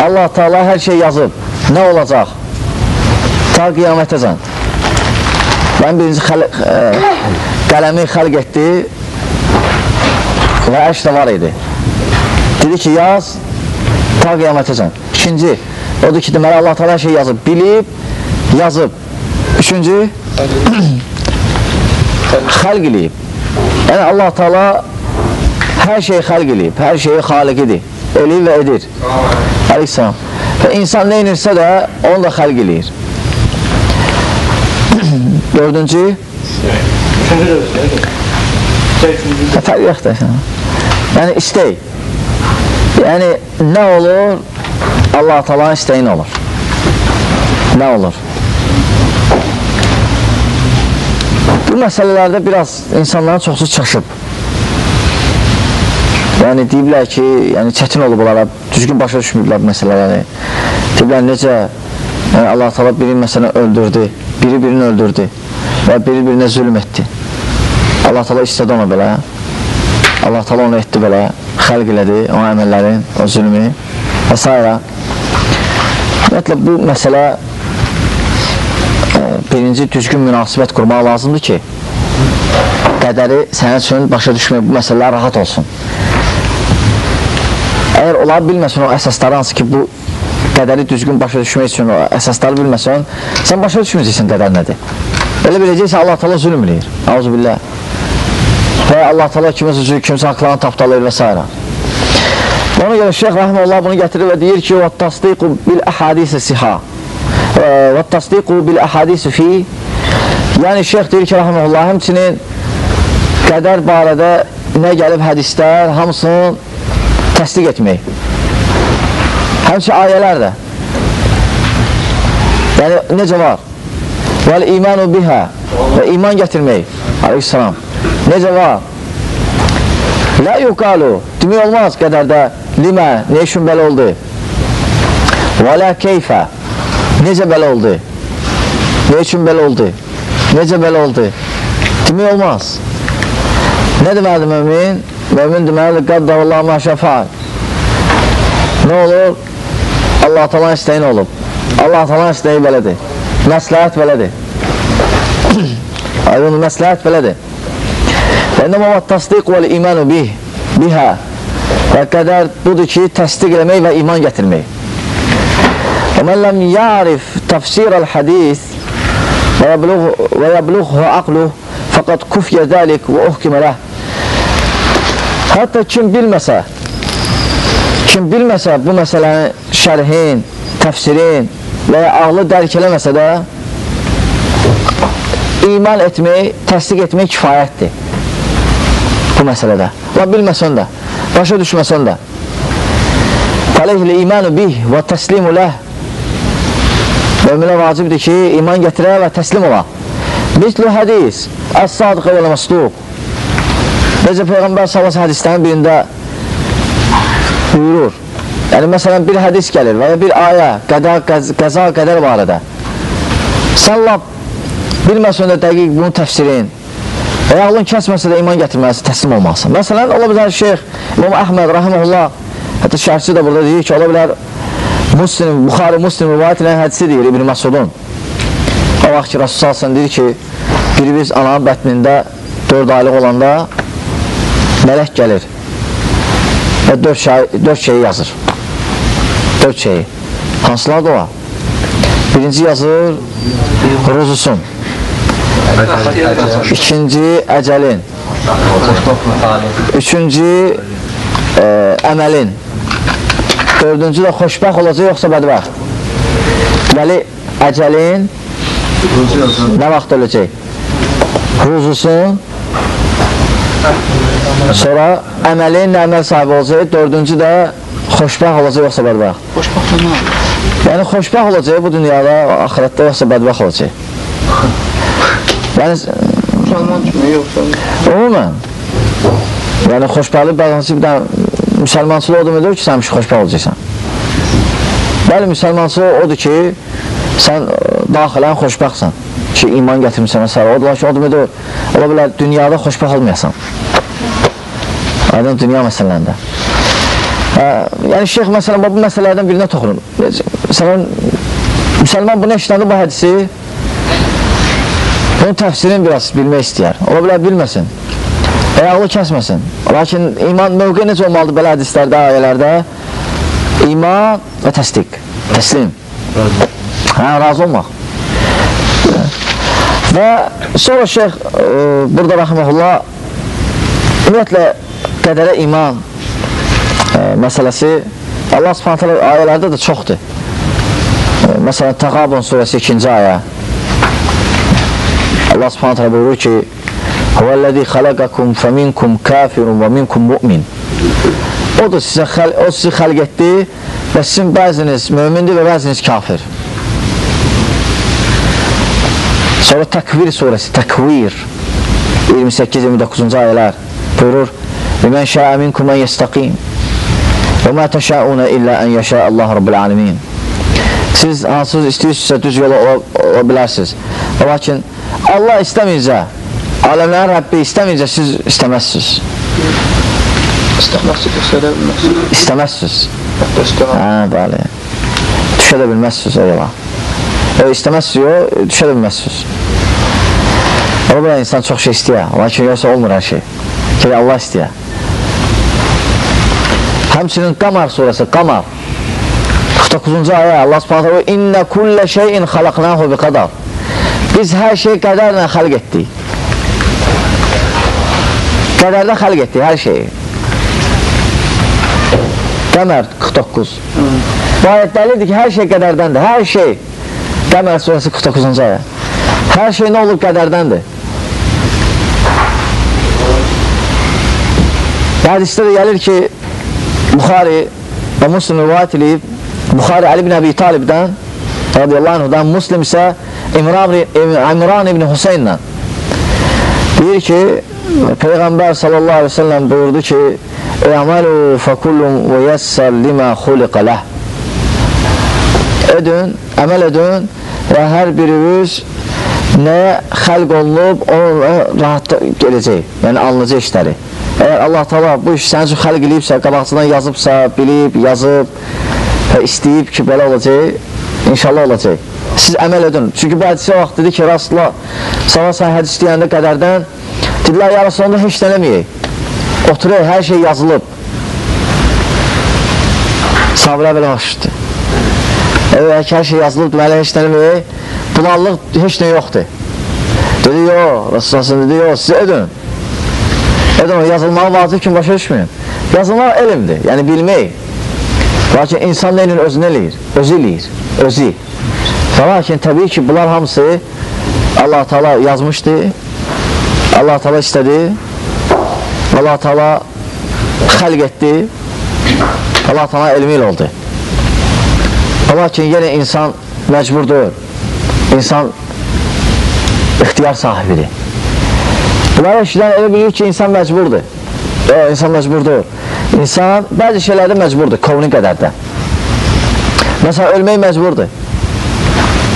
Allah Taala hər şey yazıb. Nə olacaq? Ta qiyamətəcən. Ən birinci qələmi xəlq etdi və ərş də var idi. Dedi ki, yaz, ta qiyamətəcən. İkinci, odur ki, deməli Allah Taala hər şey yazıb. Bilib, yazıb. Üçüncü, xəlq eləyib. Yəni Allah Taala hər şeyi xəlq eləyib, hər şeyi xaliqidir. Eləyib və edir. Aleyhisselam. Və insan nə inirsə də, onu da xəlq eləyir. Dördüncü, fərq yoxdur. Yəni istək. Yəni nə olur? Allah Taala'nın istəyin olur. Nə olur? Bu məsələlərdə biraz insanların çoxsu çaşıb. Yəni deyiblər ki, yəni çətin olub onlara, düzgün başa düşməyiblər bu məsələləri. Deyiblər necə, yəni Allah Taala biri məsələn öldürdü, biri birini öldürdü və biri birinə zülm etdi. Allah Taala istədi ona belə, Allah Taala onu etdi belə, xəlq elədi, o əməllərin, o zülmü və s. Ümumiyyətlə, bu məsələ birinci düzgün münasibət qurmaq lazımdır ki, qədəri sənin üçün başa düşmək, bu məsələlər rahat olsun. Əgər olar bilməsin o əsasları hansı ki, bu qədəri düzgün başa düşmək üçün o əsasları bilməsin, sən başa düşməyəcəksən qədər nədir. Elə biləcəksən, Allah Teala zülm eləyir. Auzubillah. Və Allah Teala kimsə haqlarını tapdalayır və s. Ona görə Şeyx Rahimullah bunu gətirir və deyir ki, وَالتَّصْدِيقُ بِالْأَحَادِيثِ سِحَا وَالتَّصْدِيقُ بِالْأَحَادِيثِ فِي. Yəni Şeyx deyir ki, Rahimullah, həmçinin qədər barədə nə gəlib hədislər, hamısını təsdiq etmək. Həmçinin ayələr də. Yəni, necə var? وَالْإِيمَانُ بِهَا və iman gətirmək. Aleyhisselam. Necə var? Lə yuqalu, demək olmaz qədərdə, limə, ne üçün belə oldu? Və lə keyfə, necə belə oldu? Ne üçün belə oldu? Necə belə oldu? Demək olmaz. Nə deməlidir mümin? Mümin deməlidir, qəddarallah məşəfəal. Nə olur? Allah Teala istəyin olub. Allah Teala istəyi belədir. Məsləhət belədir. Aydın, məsləhət belədir. İnnəmə və təsdiq və imənu bihə və qədər budur ki, təsdiq eləmək və iman gətirmək. Və mən ləm yarif təfsirəl hədis və yəbluğhu aqluh fəqad kufyə dəlik və uhkimə ləh. Hətta kim bilməsə bu məsələnin şərhin, təfsirin və ya ağlı dərk eləməsə də iman etmək, təsdiq etmək kifayətdir bu məsələdə. Və bilməsən də, başa düşməsən də. Fəleyhlə imanu bih və təslimu ləh. Möminə vacibdir ki, iman gətirə və təslim ola. Mislu hədis, əs-sadiqə və l-məsduq. Necə Peyğəmbər sallallahu hədislərin birində buyurur. Yəni, məsələn, bir hədis gəlir və ya bir ayə, qəza, qədər barədə. Sən lap bilməsən də dəqiq bunun təfsirin və ya ağlın kəsməsə də iman gətirməlisin, təslim olmalısın. Məsələn, ola bilər Şeyx İmam Əhməd Rahiməhullah, hətta şərhçi də burada deyir ki, ola bilər Buxari Muslim rivayət edən hədisi deyir İbn Məsudun. O vaxt ki, Rasul sallallahu deyir ki, biri biz ananın bətnində 4 aylıq olanda mələk gəlir və 4 şeyi yazır. 4 şeyi. Hansılar da o? Birinci yazır ruzusun. İkinci əcəlin. Üçüncü əməlin. Dördüncü də xoşbəxt olacaq, yoxsa bədbəxt. Deməli, əcəlin nə vaxt öləcək? Ruzusun. Sonra əməlin nə əməl sahibi olacaq? Dördüncü də xoşbəxt olacaq, yoxsa bədbəxt. Xoşbəxt olmaq. Yəni, xoşbəxt olacaq bu dünyada, axirətdə, yoxsa bədbəxt olacaq. Yəni, Müsəlman kimi yoxsa? Umumən, yəni xoşbəxtlik bəzənsi bir dənə müsəlmançılıq o deməkdir ki, sən xoşbəxt olacaqsan. Bəli, müsəlmançılıq odur ki, sən daxilən xoşbəxtsən ki, iman gətirmişsən məsələ. O deməkdir, ola bilər, dünyada xoşbəxt olmayasan. Aydın dünya məsələlərində. Yəni, şeyx məsələn, bu məsələlərdən birinə toxunur. Məsələn, müsəlman bunu eşitəndə bu hədisi bunun təfsirini biraz bilmək istəyər. Ola bilər, bilməsin. Ayaqlı kəsməsin. Lakin iman mövqe necə olmalıdır belə hədislərdə, ayələrdə? İman və təsdiq. Təslim. Razı olmaq. Və sonra şeyx burada rəhməhullah ümumiyyətlə qədərə iman məsələsi Allah subhanət hələ ayələrdə də çoxdur. Məsələn, Təqabun surəsi 2-ci ayə. Allah subhanət hələ buyurur ki, Huvəl-ləzi xaləqəkum fəminkum kafirun və minkum mu'min. O sizi xəlq etdi və sizin bəziniz mömindir və bəziniz kafir. Sonra Təkvir surəsi, Təkvir 28-29-cu ayələr buyurur, Limən şəə minkum ən yəstəqim və mə təşəunə illə ən yəşə Allah Rabbil alemin. Siz hansınız istəyirsinizsə düz yola ola bilərsiniz. Lakin Allah istəməyəcə, aləmlərin Rəbbi istəməyəcə siz istəməzsiniz. İstəməzsiniz, göstərə bilməzsiniz. İstəməzsiniz. İstəməzsiniz. Bəli. düşə də bilməzsiniz o yola. İstəməzsiniz o, düşə də bilməzsiniz. O belə insan çox şey istəyər, lakin yoxsa olmur hər şey. Ki Allah istəyər. Həmçinin Qamar surəsi, Qamar 49-cu ayə Allah subhanətə və İnnə kullə şeyin xalaqnahu bi qadar. Biz hər şey qədərlə xəlq etdik. Qədərlə xəlq etdik hər şeyi. Qəmər 49. Bu ayət dəlildir ki, hər şey qədərdəndir. Hər şey. Qəmər surəsi 49-cu ayə. Hər şey nə olur qədərdəndir. Hədisdə də gəlir ki, Buxari və Müslim rivayət edib, Buxari Ali ibn Əbi Talibdən, radiyallahu anhudan, Müslim isə İmran ibn Hüseynlə deyir ki, Peyğəmbər sallallahu aleyhi ve sellem buyurdu ki, "Əməlu fəkullum və yəssər limə xuliqə ləh." Edin, əməl edin və hər biriniz nəyə xəlq olunub, onunla rahat gələcək, yəni alınacaq işləri. Əgər Allah Taala bu iş sənin üçün xəlq eləyibsə, qabaqcadan yazıbsa, bilib, yazıb və istəyib ki, belə olacaq, inşallah olacaq. Siz əməl edin. Çünki bu hədisi vaxt dedi ki, Rasulullah sana sən hədis deyəndə qədərdən dedilər, ya Rasulullah heç dənəməyək. Oturur, hər şey yazılıb. Sahabələr belə başladı. Evet, hər şey yazılıb, deməli heç dənəməyək. Bulanlıq heç nə yoxdur. Dedi, yox, Rasulullah dedi, yox, siz edin. Edin, o yazılmağı vacib kimi başa düşməyin. Yazılmaq elmdir, yəni bilmək. Lakin insan neyinin özünü eləyir, özü eləyir, özü. Lakin təbii ki, bunlar hamısı Allah Teala yazmışdı, Allah Teala istədi, Allah Teala xəlq etdi, Allah Teala elmi ilə oldu. Lakin yenə insan məcburdur, insan ixtiyar sahibidir. Bunlar eşidən elə bilir ki, insan məcburdur. İnsan məcburdur. İnsan bəzi şeylərdə məcburdur, kovni qədərdə. Məsələn, ölmək məcburdur.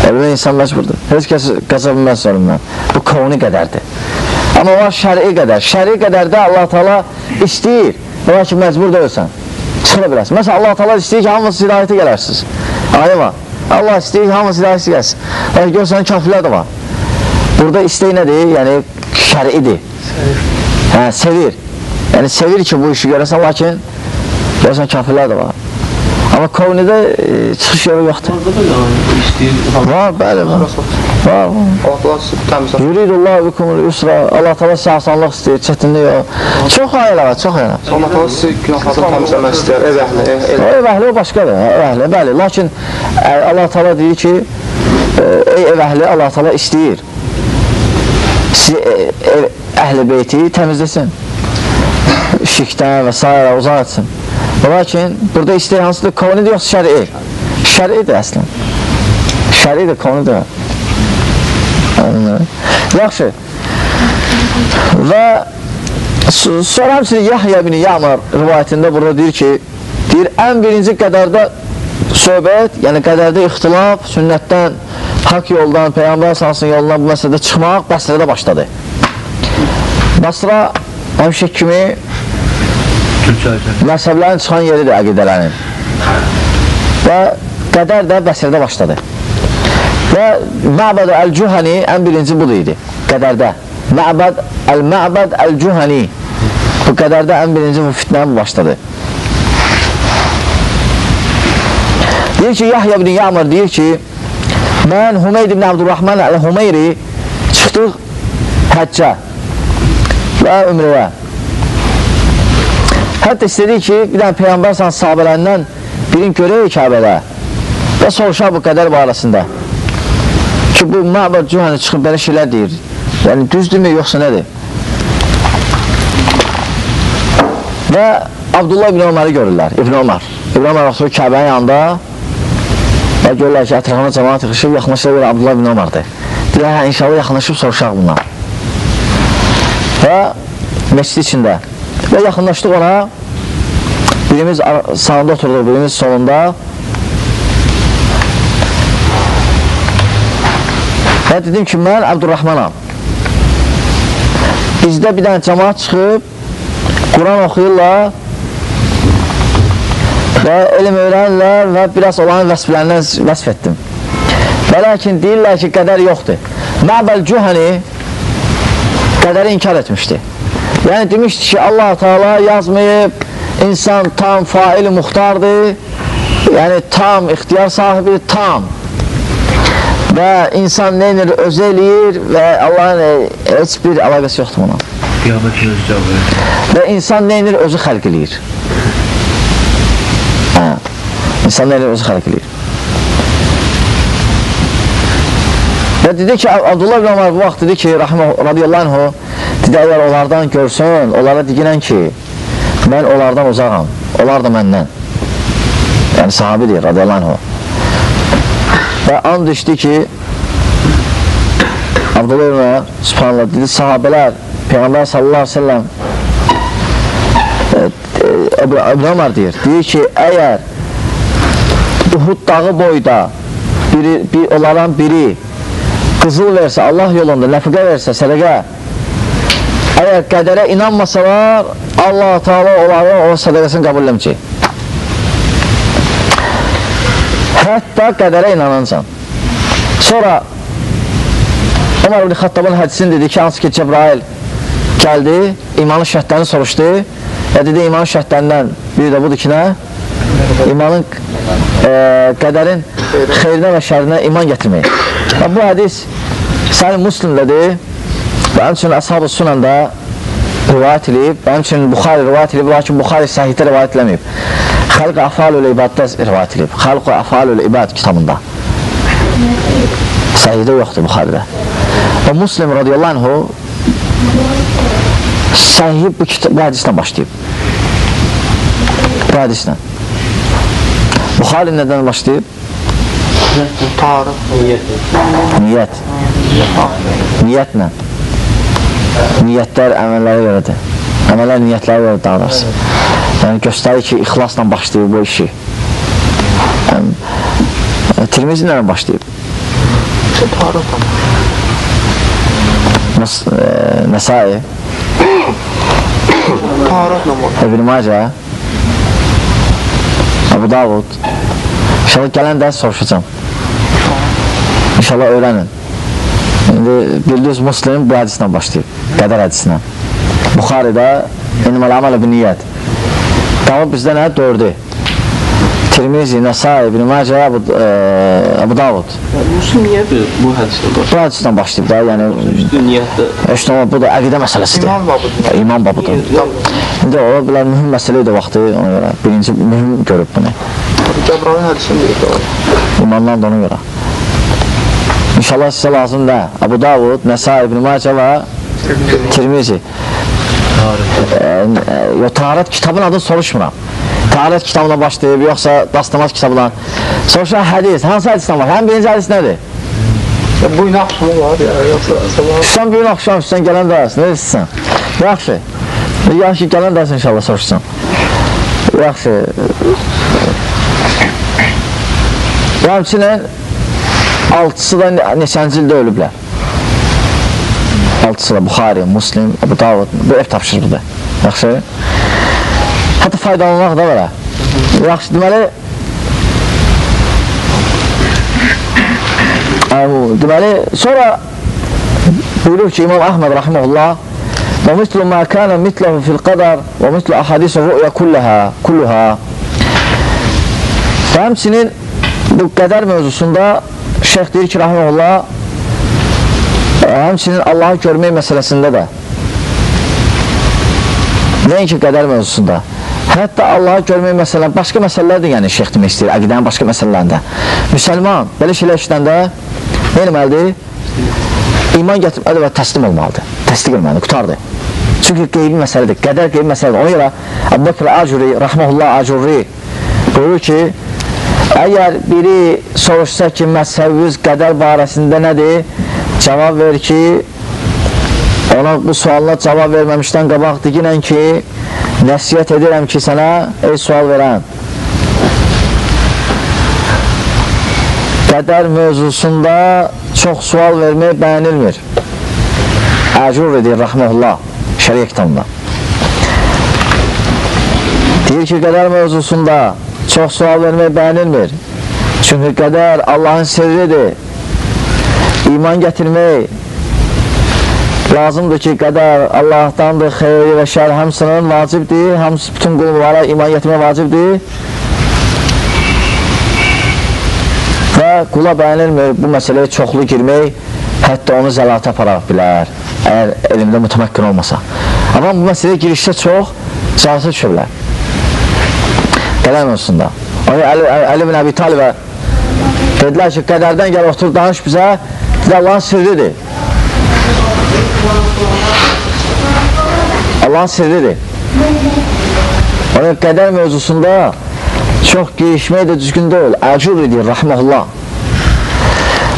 Ölmək insan məcburdur. Heç kəs qaça bilməz ölümdən. Bu kovni qədərdir. Amma var şəri qədər. Şəri qədərdə Allah Teala istəyir. Olar ki, məcbur deyilsən. Çıxıra biləsin. Məsələn, Allah Teala istəyir ki, hamınız hidayətə gələrsiniz. Ayə var. Allah istəyir ki, hamınız hidayətə gəlsin. Görsən, kafirlər də var. Burada istək nədir? Yəni, şəridir. Hə, sevir. Yəni, sevir ki, bu işi görəsən, lakin görəsən, kafirlər də var. Amma kovnidə çıxış yolu yoxdur. Var, bəli, var. Yuridullah bikumul yusra. Allah Teala sizə asanlıq istəyir, çətinlik yox. Çox ayələr var, çox ayələr. Allah Teala sizi günahlardan təmizləmək istəyir, ev əhli. Ev əhli o başqadır, ev əhli, bəli. Lakin Allah Teala deyir ki, ey ev əhli, Allah Teala istəyir. Sizi əhl-i beyti təmizləsin, şirkdən və s. uzaq etsin. Lakin burada istəyir hansıdır? Kovnidir yoxsa şəri? Şəridir əslən. Şəridir, kovnidir. Yaxşı. Və sonra həmsini Yahya ibn Ya'mar rivayətində burada deyir ki, ən birinci qədərdə söhbət, yəni qədərdə ixtilaf, sünnətdən, haqq yoldan, Peyğəmbər salsın yolundan bu məsələdə çıxmaq Bəsrədə başladı. Basra həmişə kimi məzhəblərin çıxan yeridir əqidələrin. Və qədər də Bəsrədə başladı. Və Məbəd əl-Cühəni ən birinci budur idi, qədərdə. Məbəd əl-Cühəni bu qədərdə ən birinci bu fitnə başladı. Deyir ki, Yahya ibn Ya'mar deyir ki, mən Hümeyd ibn Abdurrahman əl-Hümeyri çıxdıq həccə və ümrəyə. Hətta istədik ki, bir dənə Peyğəmbər sahabələrindən birini görək Kəbədə və soruşaq bu qədər barəsində. Ki, bu Məbəd Cühəni çıxıb belə şeylər deyir. Yəni, düzdürmü, yoxsa nədir? Və Abdullah ibn Ömər'i görürlər, İbn Ömər. İbn Ömər Rasulü Kəbənin yanında və görürlər ki, ətrafına cəmanət yıxışıb, yaxınlaşıb görə Abdullah ibn Ömər'dir. Deyir, hə, inşallah yaxınlaşıb soruşaq bundan. Və məscid içində. Və yaxınlaşdıq ona, birimiz sağında oturduq, birimiz solunda. Və dedim ki, mən Əbdurrahmanam. Bizdə bir dənə cəmaat çıxıb, Quran oxuyurlar və elm öyrənirlər və biraz olan vəsflərindən vəsf etdim. Və lakin deyirlər ki, qədər yoxdur. Məbəl Cühəni qədəri inkar etmişdi. Yəni demişdi ki, Allah-u Teala yazmayıb, insan tam faili muxtardır, yəni tam ixtiyar sahibi, tam. Və insan neynir, özü eləyir və Allahın heç bir əlaqəsi yoxdur buna. Və insan neynir, özü xəlq eləyir. İnsan neynir, özü xəlq eləyir. Və dedi ki, Abdullah ibn Ömər bu vaxt dedi ki, radiyallahu anhu, dedi, əgər onlardan görsün, onlara deyilən ki, mən onlardan uzağam, onlar da məndən. Yəni, sahabidir, radiyallahu anhu. Və and içdi ki, Abdullah ibn Ömər, subhanallah, dedi, sahabələr, Peyğəmbər sallallahu aleyhi ve sellem, İbn Ömər deyir ki, əgər Uhud dağı boyda onlardan biri qızıl versə, Allah yolunda nəfiqə versə, sədəqə, əgər qədərə inanmasalar, Allah-u Teala onların o sədəqəsini qəbul eləməyəcək. Hətta qədərə inanansan. Sonra Ömər ibn Xattabın hədisini dedi ki, hansı ki, Cəbrail gəldi, imanın şərtlərini soruşdu və dedi, imanın şərtlərindən biri də budur ki, nə? İmanın, qədərin xeyrinə və şərinə iman gətirmək. Və bu hədis Sahih Müslimdədir və həmçinin Ashab-ı Sunanda rivayət edib, və həmçinin Buxari rivayət edib, lakin Buxari səhihdə rivayət edib. Xalq-ı Afalül İbaddə rivayət edib. Xalq-ı Afalül İbad kitabında. Səhihdə yoxdur Buxaridə. Və Müslim radiyallahu anhu səhih bu hədislə başlayıb. Bu hədislə. Buxari nədən başlayıb? Niyyət. Niyyətlə. Niyyətlər əməllərə görədir. Əməllər niyyətlərə görə dağılarsın. Yəni göstərir ki, ixlasla başlayıb bu işi. Tirmizi nədən başlayıb? Nəsai İbn Macə Abu Davud. İnşallah gələn dərs soruşacam. İnşallah öyrənin. İndi bildiniz Müslim bu hədislə başlayıb. Qədər hədislə. Buxaridə İnməl əmələ bin niyyət. Qalıb bizdə nə? 4-ü. Tirmizi, Nəsai, İbn Macə, Abu Davud. Müslim niyə bu hədislə başlayıb? Bu hədislə başlayıb da, yəni bu da əqidə məsələsidir. İman babıdır. İndi ola bilər mühüm məsələdir vaxtı, ona görə birinci mühüm görüb bunu. Cəbrayil hədisini deyib də var. İmandan da ona görə. İnşallah sizə lazım da Abu Davud, Nəsai, İbn Macə və Tirmizi. Taharət kitabın adını soruşmuram. Taharət kitabına başlayıb, yoxsa Dastamaz kitabından. Soruşan hədis, hansı hədisdən var? Həm birinci hədis nədir? Bu gün axşamı var ya, yoxsa sabah? Üstən bir gün axşam, üstən gələn dərs, nə istəsən? Yaxşı. Yaxşı, gələn dərs inşallah soruşsan. Yaxşı. Həmçinin 6-sı da neçənci ildə ölüblər. 6-sı da Buxari, Müslim, Abu Davud, bu ev tapşırıqdır. Yaxşı. Hətta faydalanmaq da var. Yaxşı, deməli, sonra buyurur ki, İmam Ahmed rahimehullah və mislu mə kənə mitləhu fil qadar və mislu ahadisə rü'yə kulluha və həmçinin bu qədər mövzusunda şeyh deyir ki, rahimehullah həmçinin Allahı görmək məsələsində də nəinki qədər mövzusunda hətta Allahı görmək məsələn, başqa məsələlər də yəni şeyh demək istəyir, əqidənin başqa məsələlərində müsəlman, belə şeylər işləndə nə eləməlidir? İman gətirməlidir və təslim olmalıdır. Təsdiq etməlidir, qutardır. Çünki qeybi məsələdir, qədər qeybi məsələdir. Ona görə Əbu Bakr Acuri, rahmehullah Acuri buyurur ki, əgər biri soruşsa ki, məzhəbimiz qədər barəsində nədir? Cavab verir ki, ona bu sualına cavab verməmişdən qabaq deyilən ki, nəsiyyət edirəm ki, sənə ey sual verən. Qədər mövzusunda çox sual vermək bəyənilmir. Əcur edir, rahmehullah, şəriyə kitabında. Deyir ki, qədər mövzusunda çox sual vermək bəyənilmir. Çünki qədər Allahın sirridir. İman gətirmək lazımdır ki, qədər Allahdandır, xeyri və şər hamısının vacibdir, hamısı bütün qullara iman gətirmək vacibdir. Və qula bəyənilmir bu məsələyə çoxlu girmək, hətta onu zəlata apara bilər, əgər elmdə mütəməkkün olmasa. Amma bu məsələyə girişdə çox cazı düşə bilər. Qələm olsunda. Əli ibn Əbi Talibə dedilər ki, qədərdən gəl otur, danış bizə, Allahın sirridir. Allahın sirridir. Ona qədər mövzusunda çox girişmək də düzgün deyil. Əcuri deyir, rəhməhullah.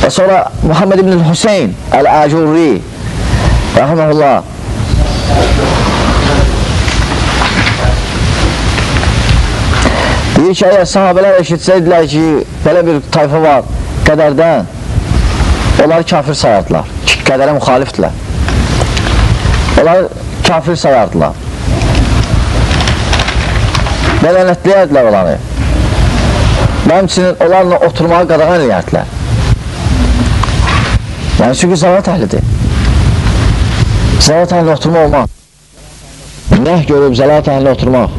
Və sonra Muhammed ibn Hüseyin Əl-Əcuri rəhməhullah deyir ki, əgər sahabələr eşitsəydilər ki, belə bir tayfa var qədərdən, onları kafir sayardılar. Qədərə müxalifdirlər. Onları kafir sayardılar. Bələnətləyərdilər olanı. Məmçinin onlarla oturmağa qadağan eləyərdilər. Yəni, çünki zəvat əhlidir. Zəvat əhlinə oturma olmaz. Nəh görüb zəvat əhlinə oturmaq.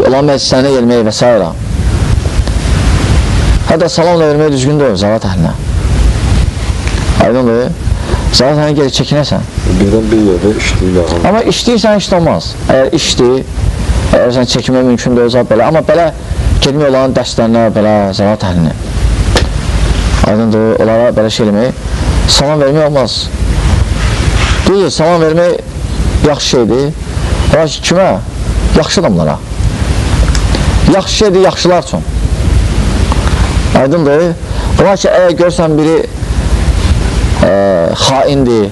Olan məclislərinə gelmək və s. Hətta salamla vermək düzgün deyil zəvat əhlinə. Aydındır. Zəvat əhlinə geri çəkinəsən. Birdən bir yerdə işləyir. Amma işləyirsən işdə olmaz. Əgər işdir, əgər sən çəkinmək mümkün deyil, belə. Amma belə gelmək olan dərslərinə, belə zəvat əhlinə. Aydındır, onlara belə şey eləmək. Salam vermək olmaz. Deyir, salam vermək yaxşı şeydir. Ola ki, kimə? Yaxşı adamlara. Yaxşı şeydir, yaxşılar üçün. Aydındır. Ola ki, əgər görsən biri xaindir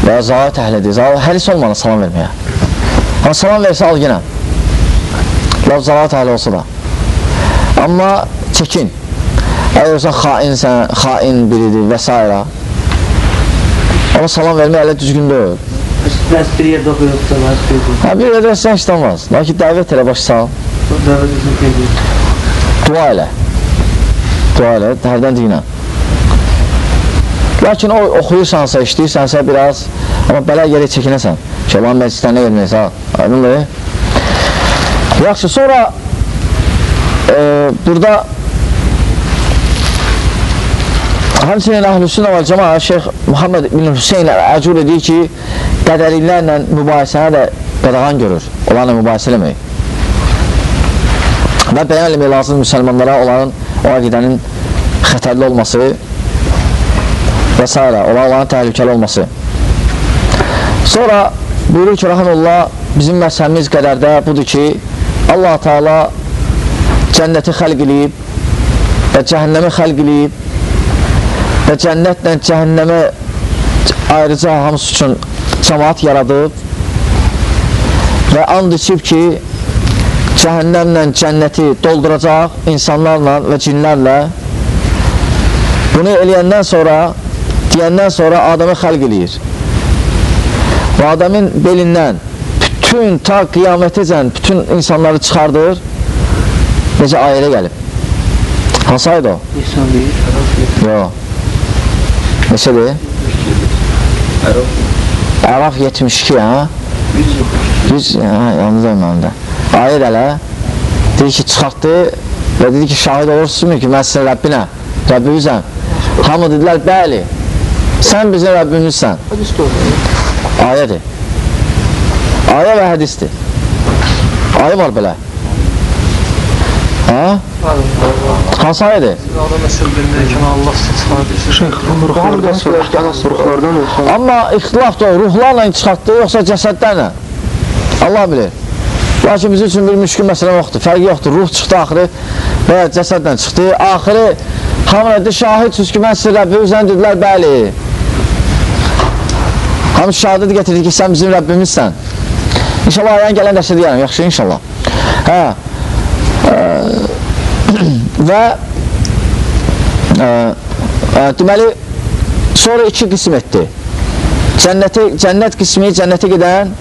və zəvat əhlidir, həlis olmalı salam verməyə. Amma salam versə al yenə. Laf zəvat əhli olsa da. Amma çəkin. Əgər olsan xainsən, xain biridir və s. Amma salam vermək elə düzgün deyil. Bəs bir yerdə oxuyubsa, bəs bir yerdə. Bir yerdə sən işləmez. Lakin dəvət elə başa sal. Dua elə. Dua elə, hərdən deyinə. Lakin o oxuyursansa, işləyirsənsə biraz, amma belə yeri çəkinəsən. Ki, Allahın məclislərinə gelməyəsən. Aydındır. Yaxşı, sonra burada həmçinin Əhl-i-Sünnə və Cəmaə Şeyx Muhammed ibn Hüseyin Əl-Əcuri deyir ki, qədərilərlə mübahisənə də qadağan görür. Onlarla mübahisə eləmək. Və bəyan eləmək lazım müsəlmanlara onların o əqidənin xətərli olması və s. onların təhlükəli olması. Sonra buyurur ki, rəhəməllah, bizim məsələmiz qədərdə budur ki, Allah-u Teala cənnəti xəlq eləyib və cəhənnəmi xəlq eləyib və cənnətlə cəhənnəmə ayrıca hamısı üçün cəmaat yaradıb və and içib ki, cəhənnəmlə cənnəti dolduracaq insanlarla və cinlərlə. Bunu eləyəndən sonra, deyəndən sonra Adəmi xəlq eləyir. Və Adəmin belindən bütün ta qiyamətəcən bütün insanları çıxardır. Necə ayələ gəlib. Hansı ayədə o? İnsan deyir. Yox. Neçədir? Əraf 72, hə? 100, yalnız olmalıdır. Ayət ələ deyir ki, çıxartdı və dedi ki, şahid olursunuz ki, mən sizin Rəbbinə, Rəbbimizəm. Hamı dedilər, bəli, sən bizim Rəbbimizsən. Ayədir. Ayə və hədisdir. Ayə var belə. Hə? Hansı ayədir? Amma ixtilaf da o, ruhlarla çıxartdı, yoxsa cəsədlərlə? Allah bilir. Lakin bizim üçün bir müşkül məsələ yoxdur, fərqi yoxdur. Ruh çıxdı axırı və ya cəsədlə çıxdı. Axırı hamı nədir, şahidsiniz ki, mən sizin Rəbbimizdən dedilər, bəli. Hamı şahidət getirdi ki, sən bizim Rəbbimizsən. İnşallah ayağın gələn dərsə deyərəm, yaxşı inşallah. Hə. Və deməli, sonra iki qism etdi. Cənnət qismi, cənnətə gedən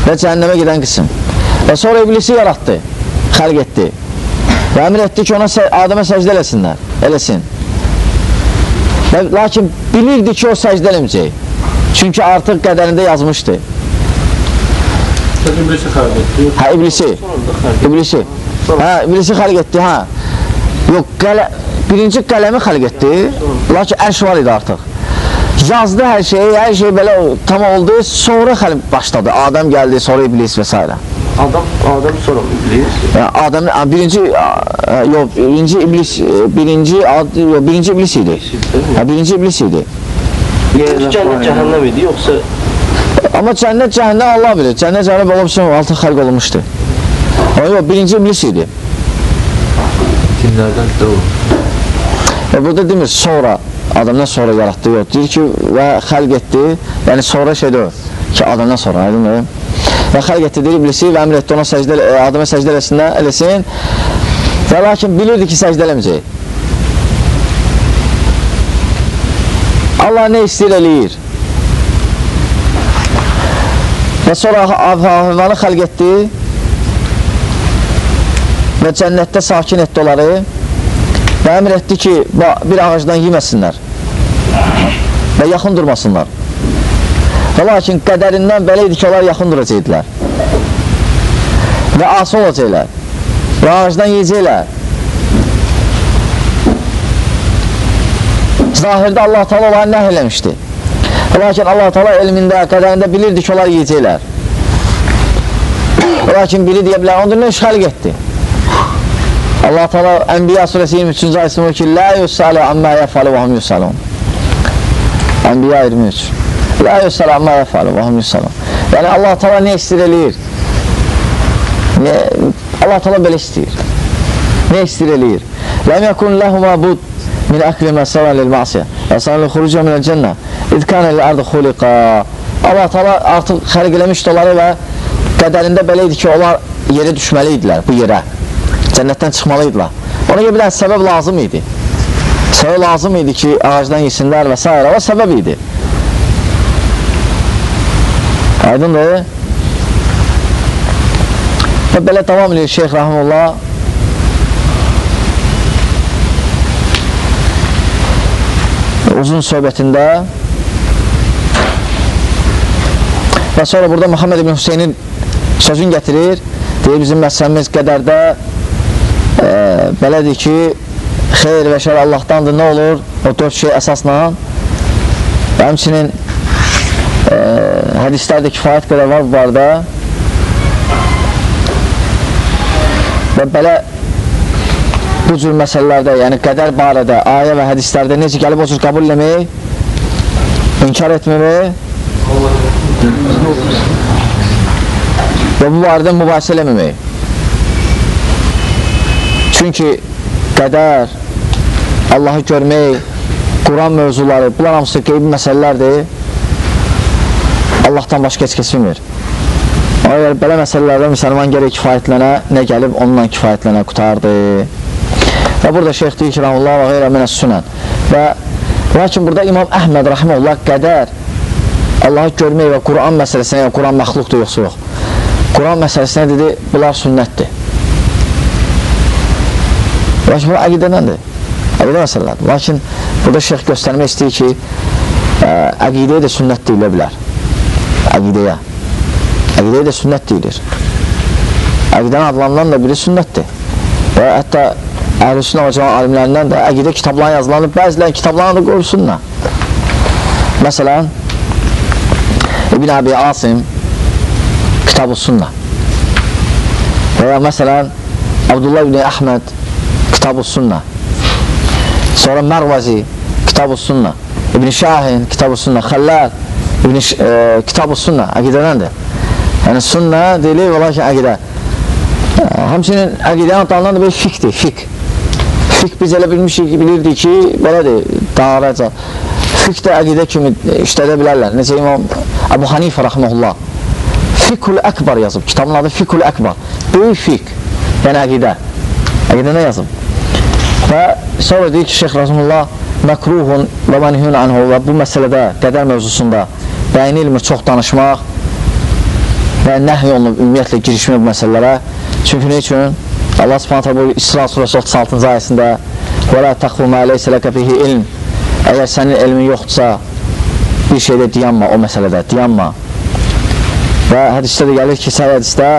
və cəhənnəmə gedən qism. Və sonra iblisi yaratdı. xəlq etdi və əmr etdi ki, ona Adəmə səcdə eləsin. Lakin bilirdi ki, o səcdə eləməyəcək. Çünki artıq qədərində yazmışdı. İblisi xəlq etdi. Hə, iblisi. Hə, iblisi xəlq etdi, hə. Yox, birinci qələmi xəlq etdi, lakin ərş var idi artıq. Yazdı hər şey belə tam oldu, sonra xəlq başladı. Adəm gəldi, sonra iblis və s. Adəm sonra iblis. Adəm, birinci iblis idi. Birinci iblis idi. Cənnət cəhənnəm idi, yoxsa? Amma cənnət cəhənnəm Allah bilir. Cənnət cəhənnəm olub üçün altı xəlq olmuşdu. Yox, birinci iblis idi. Dinlərdən doğru. Burada demir, sonra, Adamdan sonra yaratdı, yox. Deyir ki, və xəlq etdi, yəni sonra şeydir o, ki, Adamdan sonra, aydın mı? Və xəlq etdi, deyir iblisi və əmr etdi ona Adamə səcdə eləsin və lakin bilirdi ki, səcdə eləməyəcək. Allah nə istəyir eləyir. Və sonra heyvanı xəlq etdi və cənnətdə sakin etdi onları və əmr etdi ki, bir ağacdan yeməsinlər və yaxın durmasınlar. Və lakin qədərindən belə idi ki, onlar yaxın duracaqdilər və asi olacaqlar və ağacdan yiyəcəklər. Zahirdə Allah Teala onları nəh eləmişdi. Lakin Allah Teala elmində, qədərində bilirdi ki, onlar yiyəcəklər. Lakin biri deyə bilər, ondan nə iş xəlq etdi? Allah Teala Ənbiya surəsi 23-cü ayəsində ki, Lə yussələ əmmə yəfələ və hum yussəlun. Ənbiya 23. Lə yussələ əmmə yəfələ və hum yussəlun. Yəni Allah Teala nə istir eləyir? Allah Teala belə istəyir. Nə istir eləyir? Ləm yəkun ləhu məbud min əkli məsələn lil-məsiyə və sənə lil-xurucə minəl cənnə İdkənə lil-ərdə xuliqa. Allah Teala artıq xəlq eləmişdi onları və qədərində belə idi ki, onlar yerə düşməli idilər, bu yerə. Cənnətdən çıxmalıydılar. Ona görə bir dənə səbəb lazım idi. Səbəb lazım idi ki, ağacdan yesinlər və s. O səbəb idi. Aydındır. Və belə davam edir Şeyx Rəhməlullah. Uzun söhbətində və sonra burada Muhammed ibn Hüseynin sözün gətirir. Deyir, bizim məsələmiz qədərdə belədir ki, xeyr və şər Allahdandır, nə olur? O 4 şey əsasla və həmçinin hədislərdə kifayət qədər var bu barədə və belə bu cür məsələlərdə, yəni qədər barədə, ayə və hədislərdə necə gəlib o cür qəbul eləmək, inkar etməmək və bu barədə mübahisə eləməmək. Çünki qədər, Allahı görmək, Quran mövzuları, bunlar hamısı qeybi məsələlərdir. Allahdan başqa heç kəs bilmir. Ona görə belə məsələlərdə müsəlman gərək kifayətlənə, nə gəlib onunla kifayətlənə qutardı. Və burada şeyx deyir ki, Rəhməlullah və qeyrə minəs sünən. Və lakin burada İmam Əhməd Rəhməlullah qədər Allahı görmək və Quran məsələsinə, yəni Quran məxluqdur yoxsa yox. Quran məsələsinə dedi, bunlar sünnətdir. Lakin bu əqidədəndir, əqidə məsələdir. Lakin burada şeyx göstərmək istəyir ki, əqidəyə də sünnət deyilə bilər. Əqidəyə də sünnət deyilir. Əqidənin adlanılan da biri sünnətdir. Və hətta Əhl-i-Sünnə və Cəmaət alimlərindən də əqidə kitablarına yazılanıb, bəzilərin kitablarına da qoyulsunlar. Məsələn, İbn Əbi Asim Kitab-ı Sünnə və ya məsələn, Abdullah ibn Əhməd Kitab-ı Sünnə, sonra Mərvazi Kitab-ı Sünnə, İbn Şahin Kitab-ı Sünnə, Xəlləl Kitab-ı Sünnə, əqidədəndir. Yəni sünnə deyilir və lakin əqidə. Həmçinin əqidənin adlanan da bir fiqdir, fiq. Fiq biz elə bilmişik ki, bilirdik ki, belədir, dağaraca. Fiq də əqidə kimi işlədə bilərlər. Necə İmam Əbu Hanifə rəhməhullah Fiqhul Əkbar yazıb, kitabın adı Fiqhul Əkbar. Böyük fiq, yəni əqidə. Əqidə nə yazıb? Və sonra deyir ki, Şeyx Rəhməlullah məkruhun və mənhiyun anhu və bu məsələdə, qədər mövzusunda bəyinilmir çox danışmaq və nəhy olunub ümumiyyətlə girişmək bu məsələlərə. Çünki nə üçün? Allah Subhanahu bu İsra surəsi 36-cı ayəsində və la təxfu mə leysə ləkə bihi ilm. Əgər sənin elmin yoxdursa, bir şeydə dayanma, o məsələdə dayanma. Və hədisdə də gəlir ki, səhih hədisdə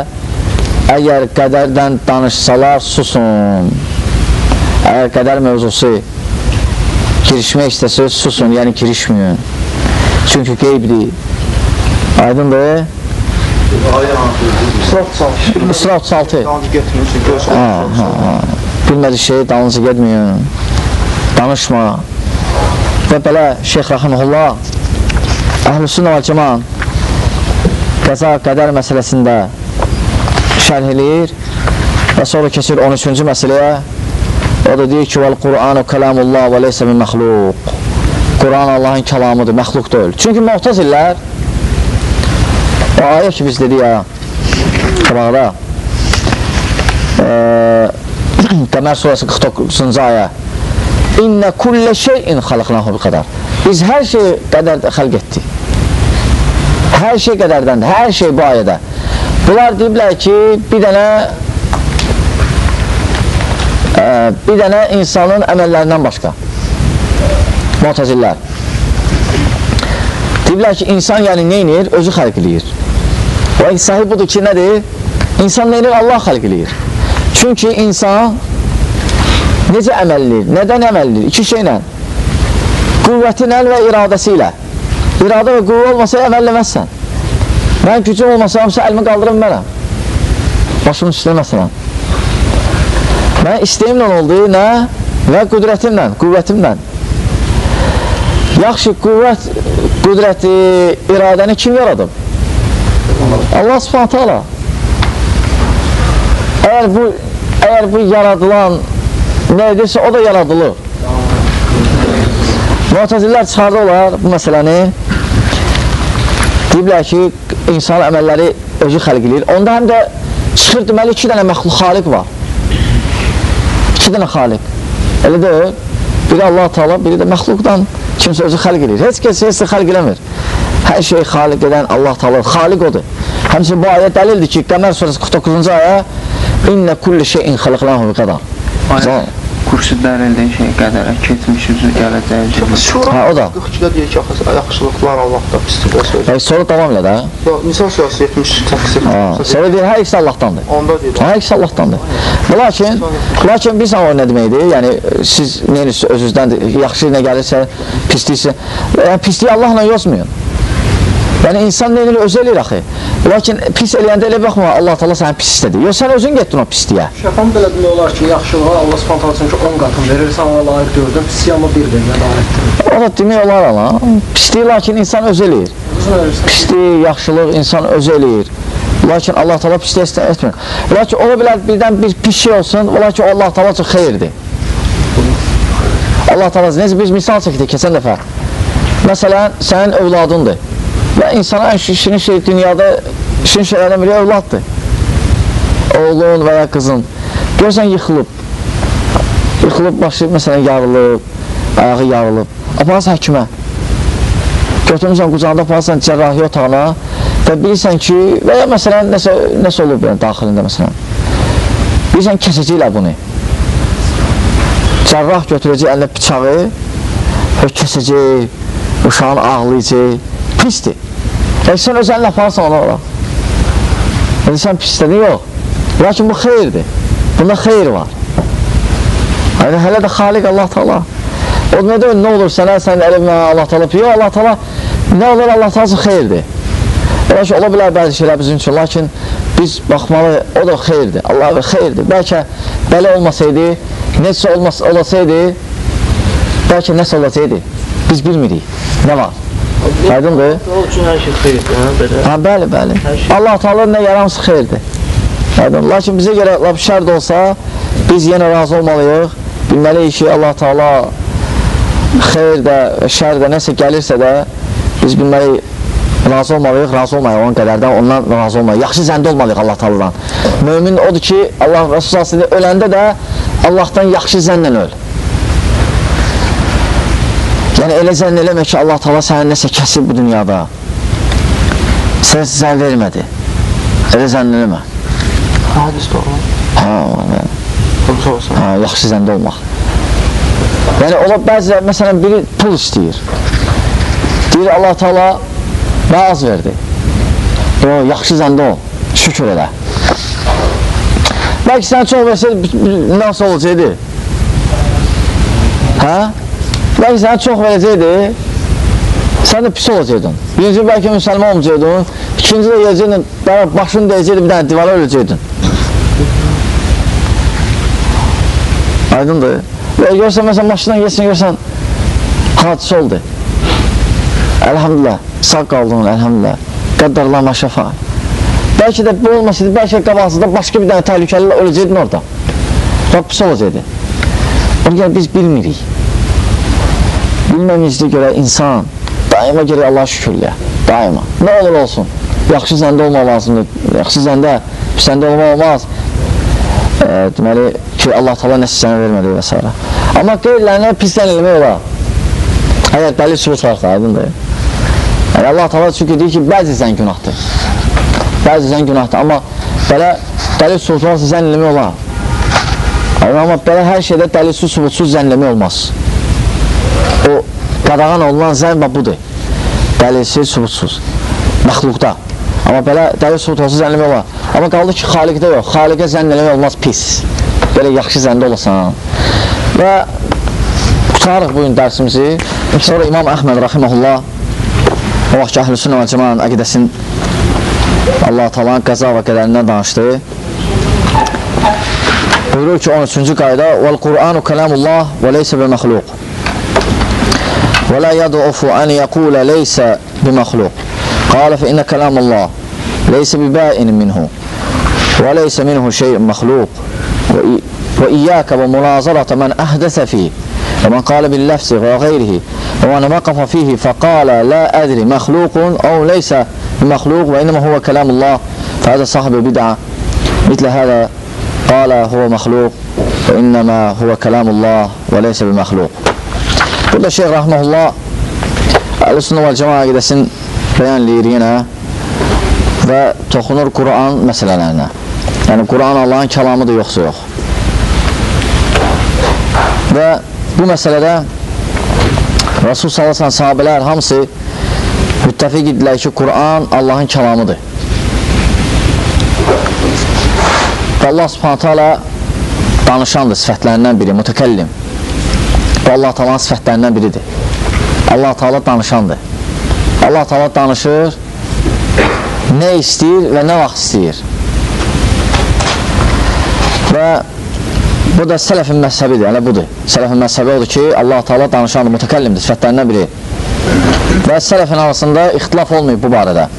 əgər qədərdən danışsalar, susun. Əgər qədər mövzusu girişmək istəsiniz, susun, yəni girişməyin. Çünki qeybdir. Aydındır. İsra 36. Bilmədik şey, dalınca getməyin. Danışma. Və belə Şeyx Rəhəməhullah Əhl-i-Sünnə və Cəman qəza qədər məsələsində şərh eləyir və sonra keçir 13-cü məsələyə. O da deyir ki, vəl-Qur'anu kəlamullah və leysə min məxluq. Qur'an Allahın kəlamıdır, məxluq deyil. Çünki Mu'təzillər o ayə ki biz dedik ya qabaqda Qəmər surəsi 49-cu ayə İnnə kullə şeyin xalıqnahu bi qədər. Biz hər şeyi qədərdə xəlq etdik. Hər şey qədərdəndir, hər şey bu ayədə. Bunlar deyiblər ki, bir dənə insanın əməllərindən başqa. Mu'təzillər. Deyiblər ki, insan yəni neynir? Özü xəlq eləyir. O sahib budur ki, nədir? İnsan neynir? Allah xəlq eləyir. Çünki insan necə əməl eləyir? Nədən əməl eləyir? İki şeylə. Qüvvətinə və iradəsi ilə. İradə və qüvvə olmasa əməl eləməzsən. Mən gücüm olmasa, hamısı əlimi qaldırım mənəm. Başımın üstünə məsələn. Mən istəyimlə oldu, nə? Və qüdrətimlə, qüvvətimlə. Yaxşı, qüvvət, qüdrəti, iradəni kim yaradıb? Allah Subhanahu Taala. Əgər bu yaradılan nə edirsə, o da yaradılır. Mu'təzillər çıxardılar bu məsələni. Deyiblər ki, insan əməlləri özü xəlq edir. Onda həm də çıxır deməli 2 dənə məxluq xaliq var. 2 dənə xaliq. Elə deyil. Biri Allah Taala, biri də məxluqdan kimsə özü xəlq edir. Heç kəs xəlq eləmir. Hər şeyi xaliq edən Allah Taala, xaliq odur. Həmçinin bu ayə dəlildir ki, Qəmər surəsi 49-cu ayə İnnə kulli şeyin xalqnahu bi qədər. Kursudlar eldən şey qədərə keçmiş üzü gələcək. Ha, o da. 42-də deyir ki, yaxşılıqlar Allahda, pisliklər söyləyir. Sonra davam elə də. İnsan siyasi 70 təqsir. Sonra deyir, hər ikisi Allahdandır. Onda deyir. Hər ikisi Allahdandır. Lakin bir zaman o nə deməkdir? Yəni, siz neyiniz özünüzdən yaxşı nə gəlirsə, pisliksə, pisliyi Allahla yozmayın. Yəni, insan neyini özü eləyir axı. Lakin pis eləyəndə elə baxma, Allah Taala sənə pis istədi. Yox, sən özün getdin o pisliyə. Şəfam belə demək olar ki, yaxşılığa Allah Subhanahu çünki 10 qatını verir, sən ona layiq gördün, pisliyə amma bir verir, layiqdir. O da demək olar ama, pisliyi lakin insan özü eləyir. Pisliyi, yaxşılıq insan özü eləyir. Lakin Allah Taala pisliyə etmir. Lakin ola bilər birdən bir pis şey olsun, lakin Allah Taala üçün xeyirdir. Allah Taala, necə biz misal çəkdik keçən dəfə. Məsələn, sənin övladındır. Və insana ən şirin şey dünyada şirin şeylərdən biri övladdır. Oğlun və ya qızın. Görsən yıxılıb. Yıxılıb, başı məsələn yarılıb, ayağı yarılıb. Aparırsan həkimə. Götürmüsən qucağında, aparırsan cərrahi otağına və bilirsən ki, və ya məsələn nəsə olub yəni, daxilində məsələn. Bilirsən kəsəcəklər bunu. Cərrah götürəcək əlinə bıçağı və kəsəcək, uşağın ağlayacaq. Pisdir. Sən öz əlinlə aparırsan ona olaraq. Sən pis istədin, yox. Lakin bu xeyirdir. Bunda xeyir var. Yəni, hələ də xaliq Allah Taala. O nə deyil, nə olur sənə, sən əlimlə Allah Taala yox, Allah Taala nə olur, Allah Taala üçün xeyirdir. Lakin ola bilər bəzi şeylər bizim üçün, lakin biz baxmalı, o da xeyirdir. Allah xeyirdir. Bəlkə belə olmasaydı, necə olasaydı, bəlkə nəsə olasaydı, biz bilmirik. Nə var? Aydındır? O üçün hər şey xeyirdir, belə. Ha, bəli. Allah Taala nə yaramsı xeyirdir. Aydın. Lakin bizə görə şər də olsa, biz yenə razı olmalıyıq. Bilməliyik ki, Allah Taala xeyir də, şər də, nəsə gəlirsə də, biz bilməliyik, razı olmalıyıq, razı olmayıq onun qədərdən, ondan razı olmalıyıq. Yaxşı zəndə olmalıyıq Allah Taaladan. Mömin odur ki, Allah Resulü öləndə də Allahdan yaxşı zənnlə öl. Yəni, elə zənn eləmək ki, Allah Taala sənə nəsə kəsib bu dünyada. Sənə zənn vermədi. Elə zənn eləmə. Hədis doğru. Yaxşı zəndə olmaq. Yəni, ola bəzilər, məsələn, biri pul istəyir. Deyir, Allah Teala mənə az verdi. Yaxşı zəndə ol, şükür elə. Bəlkə sən çox versəydi, nasıl olacaqdı? Hə? Bəlkə sən çox verəcəkdi, sən də pis olacaqdın. Birinci, bəlkə müsəlman olacaqdın, ikinci də yiyəcəkdin, başını deyəcəkdi, bir dənə divara öləcəkdin. Aydındır. Və görsən, məsələn, maşından geçsin, görsən, hadisə oldu. Əlhamdülillah, sağ qaldın, əlhamdülillah. Qəddarlar maşəfa. Bəlkə də bu olmasaydı, bəlkə qabaqsızda başqa bir dənə təhlükəli öləcəkdin orada. Rabbisi olacaqdı. Onu biz bilmirik. Bilməmizdə görə insan daima gerək Allah'a şükürlüyə. Daima. Nə olur olsun. Yaxşı zəndə olmaq lazımdır. Yaxşı zəndə, pis zəndə olmaq olmaz. Deməli ki, Allah Teala nəsə sənə vermədi və s. Amma qeyrilərinə pis zənn eləmək olar. Əgər dəlil sübut varsa, aydındır. Yəni, Allah Teala çünki deyir ki, bəzi zənn günahdır. Bəzi zənn günahdır. Amma belə dəlil sübut varsa zənn eləmək olar. Amma belə hər şeydə dəlilsiz, sübutsuz zənn eləmək olmaz. O qadağan olunan zənn budur. Dəlilsiz, sübutsuz. Məxluqda. Amma belə dəlil sübut olsa zənn eləmək olar. Amma qaldı ki, xaliqdə yox. Xaliqə zənn eləmək olmaz pis. Belə yaxşı zəndə olasan. Və qutarıq bugün dərsimizi. Sonra İmam Əhməd Rahiməhullah o vaxt ki, Əhlüsünnə və Cəmaənin əqidəsinin Allah-u Teala'nın qəza və qədərindən danışdı. Buyurur ki, 13-cü qayda Vəl-Qur'anu kəlamullah və leysə bi-məxluq və la yad'ufu an yaqula leysə bi-məxluq qalə fə innə kəlamullah leysə bi-bəinin minhu və leysə minhu şeyin məxluq və iyyəkə və münazarata mən əhdəsə fih və mən qalə bil-ləfsi və qeyrihi və mən vəqafa fihi fəqalə la ədri məxluqun əv leysə bi-məxluq və innəmə huvə kəlamullah fəhədə sahibi bid'a mitlə hədə قال هو مخلوق وإنما هو كلام الله وليس بمخلوق. Burada Şeyh Rahmanullah Əhl-i-Sünnə və Cəmaə əqidəsini bəyanlayır yenə və toxunur Quran məsələlərinə. Yəni Quran Allahın kəlamıdır yoxsa yox. Və bu məsələdə Rasul sallallahu əleyhi və səlləm sahabelər hamısı müttəfiq idilər ki, Quran Allahın kəlamıdır. Və Allah subhanətə alə danışandır sifətlərindən biri, mütəkəllim. Və Allah Teala'nın sifətlərindən biridir. Allah Teala danışandır. Allah Teala danışır, nə istəyir və nə vaxt istəyir. Və bu da sələfin məzhəbidir, yəni budur. Sələfin məzhəbi odur ki, Allah Teala danışandır, mütəkəllimdir, sifətlərindən biri. Və sələfin arasında ixtilaf olmayıb bu barədə.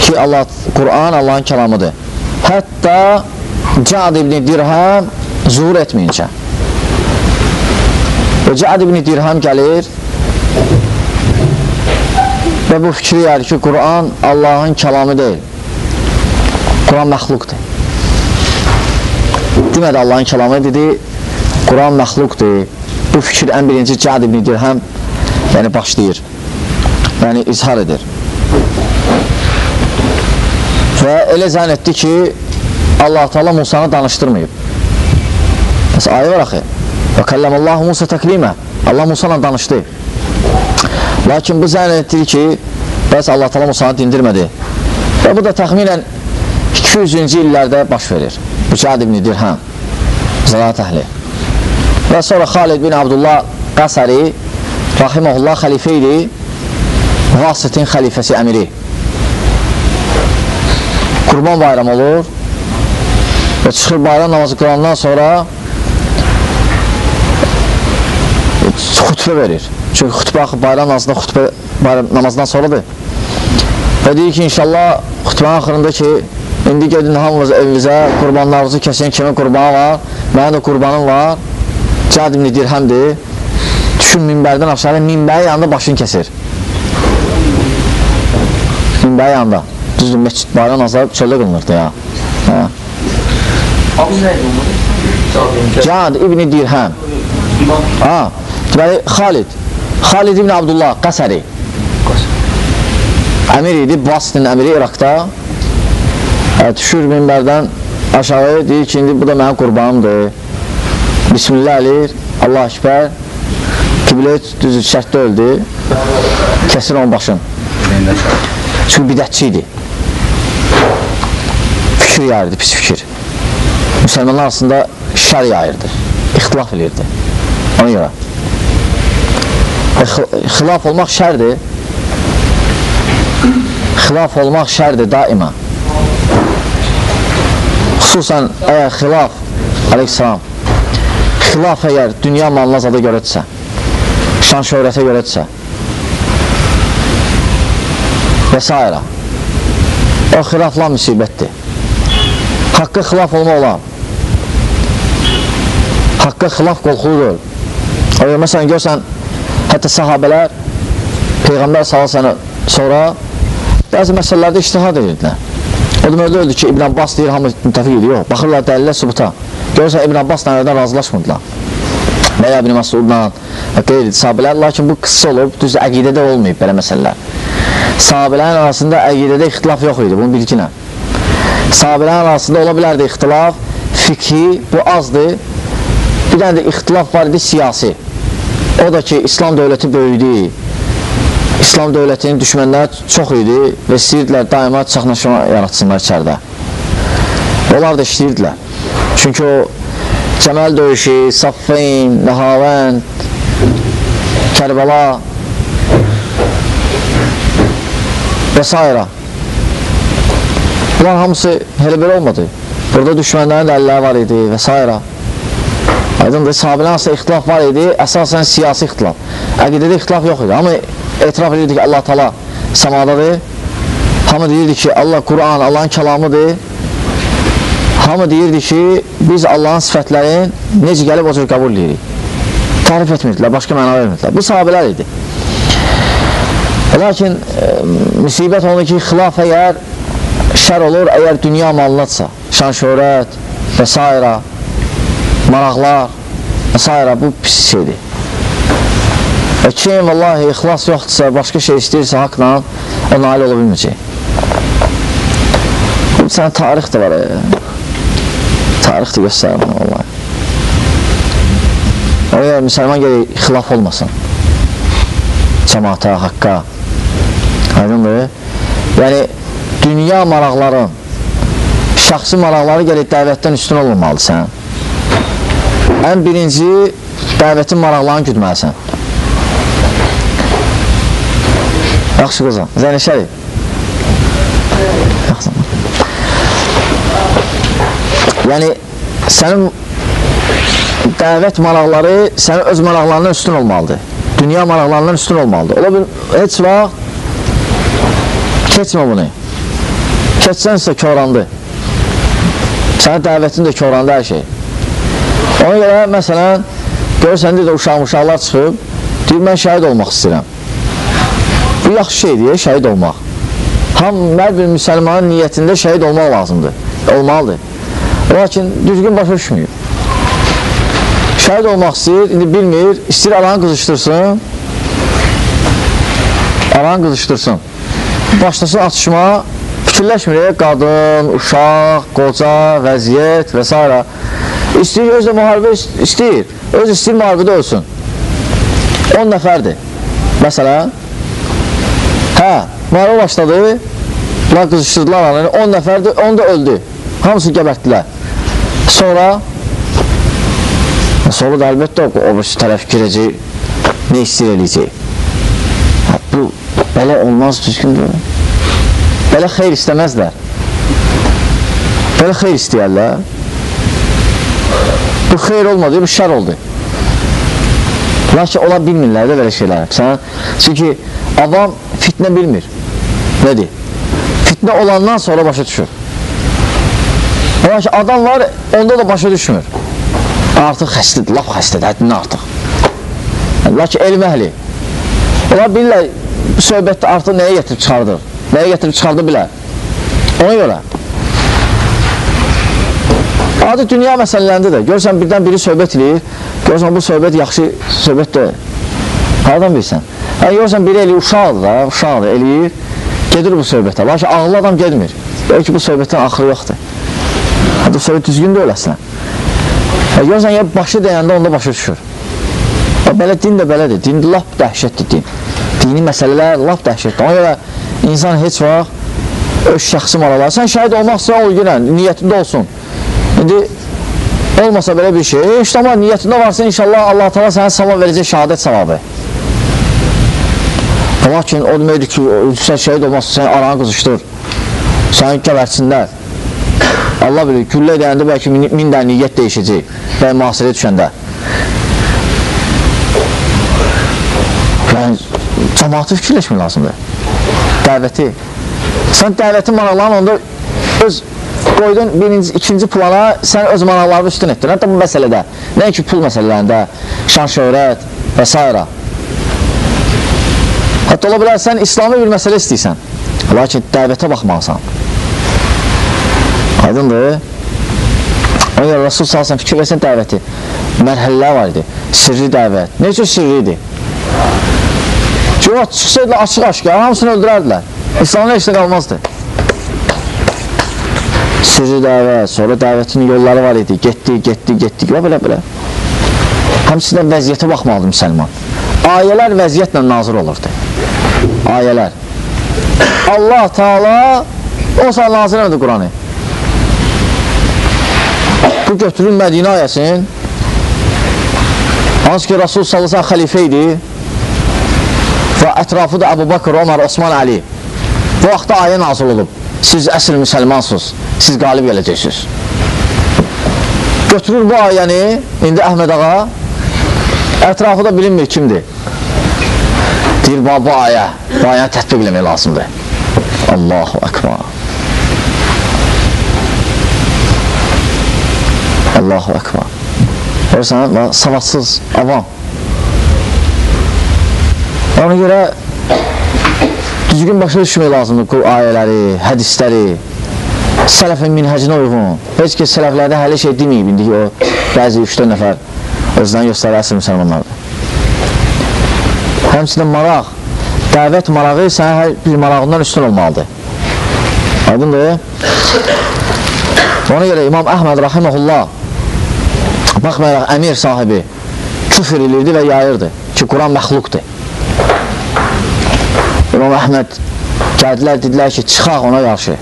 Ki, Quran Allahın kəlamıdır. Hətta Cəd ibn Dirhəm zuhur etməyincə. Və Cəd ibn Dirhəm gəlir və bu fikri yərir ki, Quran Allahın kəlamı deyil. Quran məxluqdur. Demədi Allahın kəlamı dedi, Quran məxluqdur. Bu fikir ən birinci Cəd ibn Dirhəm yəni başlayır, yəni izhar edir. Və elə zənn etdi ki, Allah Teala Musanı danışdırmayıb. Məsələn, ayə var axı. Və kəlləməllahu Musa təklimə. Allah Musanla danışdı. Lakin bu zənn etdir ki, bəs Allah Teala Musanı dindirmədi. Və bu da təxminən 200-cü illərdə baş verir. Bu Cəd ibn Dirhəm, zəlat əhli. Və sonra Xalid bin Abdullah Qasari, rahiməhullah xəlifə idi, Vasitin xəlifəsi əmiri. Qurban bayram olur və çıxır bayram namazı qılandan sonra xütbə verir. Çünki xütbə bayram namazından sonradır. Və deyir ki, inşallah xütbənin axırında ki, indi gedin hamınız evinizə, qurbanlarınızı kəsin, kimin qurbanı var, mənim də qurbanım var, Cəd ibn Dirhəmdir. Düşün minbərdən aşağı, minbəyi yanında başını kəsir. Minbəyi yanında. Düzdür, məscid bayram nazarı çöldə qılınırdı ya. Adı nə idi? Cəd ibn Dirhəm. Deməli, Xalid ibn Abdullah Qasari. Əmir idi, Vasitin əmiri İraqda. Düşür minbərdən aşağı, deyir ki, indi bu da mənim qurbanımdır. Bismillah eləyir, Allahəkbər, qiblə düzü şərtdə öldü, kəsir onun başın. Çünki bidətçi idi. Fikir yayırdı, pis fikir. Müsəlmanlar arasında şər yayırdı, ixtilaf edirdi. Ona görə. Xilaf olmaq şərdir. Xilaf olmaq şərdir daima. Xüsusən əgər xilaf, aleyhissalam, xilaf əgər dünya malına zada görətsə, şan şöhrətə görətsə və s. O xilafla müsibətdir. Haqqa xilaf olma olan, haqqa xilaf qorxuludur. Məsələn, görsən, hətta sahabələr Peyğəmbər sallallahu sonra bəzi məsələlərdə ictihad edirdilər. O deməli öldü ki, İbn Abbas deyir, hamı müttəfiq edir, yox, baxırlar dəlillə sübuta. Görürsən, İbn Abbas nələrdən razılaşmırdılar. Məyə İbn Məsudla qeyri sahabələr, lakin bu qıssa olub, düz əqidədə olmayıb belə məsələlər. Sahabələrin arasında əqidədə ixtilaf yox idi, bunu bilginə. Sahabələrin arasında ola bilərdi ixtilaf, fikri, bu azdır. Bir dənə də ixtilaf var idi siyasi. O da ki, İslam dövləti böyüdü. İslam dövlətinin düşmənləri çox idi və istəyirdilər daima çaxnaşma yaratsınlar içərdə. Onlar da işləyirdilər. Çünki o Cəməl döyüşü, Saffin, Nəhavənd, Kərbəla və s. Bunlar hamısı elə belə olmadı. Burada düşmənlərin də əlləri var idi və s. Aydındır, sahabələr arasında ixtilaf var idi, əsasən siyasi ixtilaf. Əqidədə ixtilaf yox idi. Hamı etiraf edirdi ki, Allah Taala səmadadır. Hamı deyirdi ki, Allah Quran, Allahın kəlamıdır. Hamı deyirdi ki, biz Allahın sifətlərin necə gəlib o cür qəbul edirik. Tarif etmirdilər, başqa məna vermirdilər. Bu sahabələr idi. Lakin müsibət onu ki, xilaf əgər şər olur, əgər dünya malınadsa, şan şöhrət və s. maraqlar və s. bu pis şeydir. Və kim vallahi ixlas yoxdursa, başqa şey istəyirsə haqla, o nail ola bilməyəcək. Bu sənə tarix də var, tarix də göstərir bunu vallahi. Oraya müsəlman gəlir, xilaf olmasın. Cəmaata, haqqa. Aydındır. Yəni, dünya maraqların, şəxsi maraqları gəlir, dəvətdən üstün olunmalıdır sən. Ən birinci, dəvətin maraqlarını güdməlisən. Yaxşı qızım, Zəynəşəri. Yəni, sənin dəvət maraqları sənin öz maraqlarından üstün olmalıdır. Dünya maraqlarından üstün olmalıdır. Ola bil, heç vaxt keçmə bunu. Keçsənsə körandı. Sənin dəvətin də körandı hər şey. Ona görə, məsələn, görürsən də uşaqlar çıxıb, deyir, mən şəhid olmaq istəyirəm. Bu yaxşı şeydir, şəhid olmaq. Hər bir müsəlmanın niyyətində şəhid olmaq lazımdır, olmalıdır. Lakin düzgün başa düşmüyor. Şəhid olmaq istəyir, indi bilmir, istəyir aranı qızışdırsın, başlasın atışma, fikirləşmir, qadın, uşaq, qoca, vəziyyət və s. İstəyir, öz də müharibə istəyir, öz istəyir müharibədə ölsün. 10 nəfərdir, məsələn, müharibə başladı, bunlar qızışdırdılar aranı, 10 nəfərdir, 10 da öldü, hamısını gəbərtdilər. Sonra da əlbəttə o tərəf girəcək, nə istəyir eləyəcək. Bu, belə olmaz düzgündür. Belə xeyr istəməzlər. Belə xeyr istəyərlər. Bu xeyr olmadı, bu şər oldu. Lakin ola bilmirlər də belə şeylər. Çünki adam fitnə bilmir. Nədir? Fitnə olandan sonra başa düşür. Lakin adam var, onda da başa düşmür. Artıq xəstədir, laf xəstədir, həddindən artıq. Lakin elm əhli. Onlar bilirlər, bu söhbətdə artıq nəyə getirib çıxardır? Nəyə getirib çıxardı bilər? Ona görə. Adi dünya məsələlərində də, görürsən birdən biri söhbət eləyir, görürsən bu söhbət yaxşı söhbət deyil. Haradan bilsən? Görürsən biri eləyir, uşaqdır da, uşaqdır, eləyir, gedir bu söhbətə. Lakin ağıllı adam gedmir. Deyək ki, bu söhbətin axırı yoxdur. Hətta söhbət düzgün də öləsinə. Görürsən, ya başı deyəndə onda başa düşür. Belə din də belədir. Din lap dəhşətdir din. Dini məsələlər lap dəhşətdir. Ona görə insan heç vaxt öz şəxsi maralar. Sən şəhid olmaqsa ol girən, niyyətində olsun. İndi olmasa belə bir şey, işte ama niyyətində varsa inşallah Allah Teala sənə savab verəcək şəhadət savabı. Lakin o deməkdir ki, sən şəhid olmazsa sən aranı qızışdır, səni gəbərsinlər. Allah bilir, güllə deyəndə bəlkə 1000 dənə niyyət dəyişəcək və mühasirəyə düşəndə. Yəni, cəmaatı fikirləşmək lazımdır. Dəvəti. Sən dəvəti maraqlarını onda öz qoydun ikinci plana, sən öz maraqlarını üstün etdin. Hətta bu məsələdə, nəinki pul məsələlərində, şan şöhrət və s. Hətta ola bilər, sən İslami bir məsələ istəyirsən, lakin dəvətə baxmalısan. Aydındır. Ona görə Rasul salsan fikir versən dəvəti. Mərhələlər var idi. Sirri dəvət. Ne üçün sirri idi? Çünki çıxsaydılar açıq-aşkar, hamısını öldürərdilər. İslamda heç də qalmazdı. Sirri dəvət, sonra dəvətin yolları var idi. Getdik və belə. Həmsindən vəziyyətə baxmalıdır müsəlman. Ayələr vəziyyətlə nazır olurdu. Ayələr. Allah Teala o saat nazir elədi Quranı. Bu götürün Mədinə ayəsin, hansı ki Rasul sallallahu xəlifə idi və ətrafı da Əbu Bakır, Ömər, Osman, Əli. Bu vaxtda ayə nazil olub. Siz əsl müsəlmansınız, siz qalib gələcəksiniz. Götürür bu ayəni, indi Əhməd ağa, ətrafı da bilinmir kimdir. Deyir, bu ayəni tətbiq eləmək lazımdır. Allahu Ekber. Allahu Ekber. Görürsən, savadsız avam. Ona görə düzgün başa düşmək lazımdır bu ayələri, hədisləri, sələfin minhəcinə uyğun. Heç ki, sələflərdə hələ şey deməyib, indi ki, o bəzi 3-4 nəfər özdən göstərir əsr müsəlmanlardır. Həmçinin maraq, dəvət marağı sənə hər bir marağından üstün olmalıdır. Aydındır. Ona görə İmam Əhməd rahiməhullah, baxmayaraq əmir sahibi küfür edirdi və yayırdı ki, Quran məxluqdur. İmam Əhməd gəldilər, dedilər ki, çıxaq ona qarşı.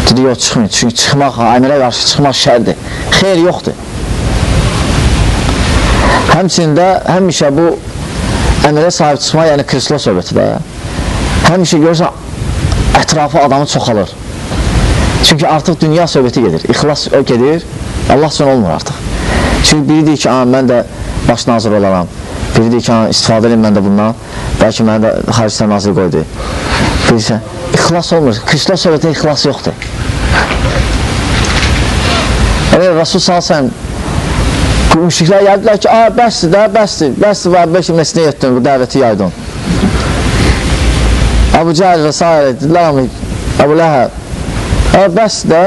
Dedi, yox, çıxmayın, çünki çıxmaq, əmirə qarşı çıxmaq şərdir. Xeyr yoxdur. Həmçində, həmişə bu əmirə sahib çıxmaq, yəni krislo söhbəti də, həmişə görürsən, ətrafı adamı çoxalır. Çünki artıq dünya söhbəti gedir, ixlas gedir, Allah üçün olmur artıq. Çünki biri deyir ki, mən də baş nazir olaram, biri deyir ki, istifadə edin mən də bundan, bəlkə mənə də xaricdən nazir qoydu. Bilirsən, ixlas olmur, krislo söhbətə ixlas yoxdur. Rasul salsan, müşriklər gəldilər ki, bəsdir və 5 məsnə etdin, bu dəvəti yaydın. Əbu Cəhəl və s. dedilər, Əbu Ləhəb, bəsdir də,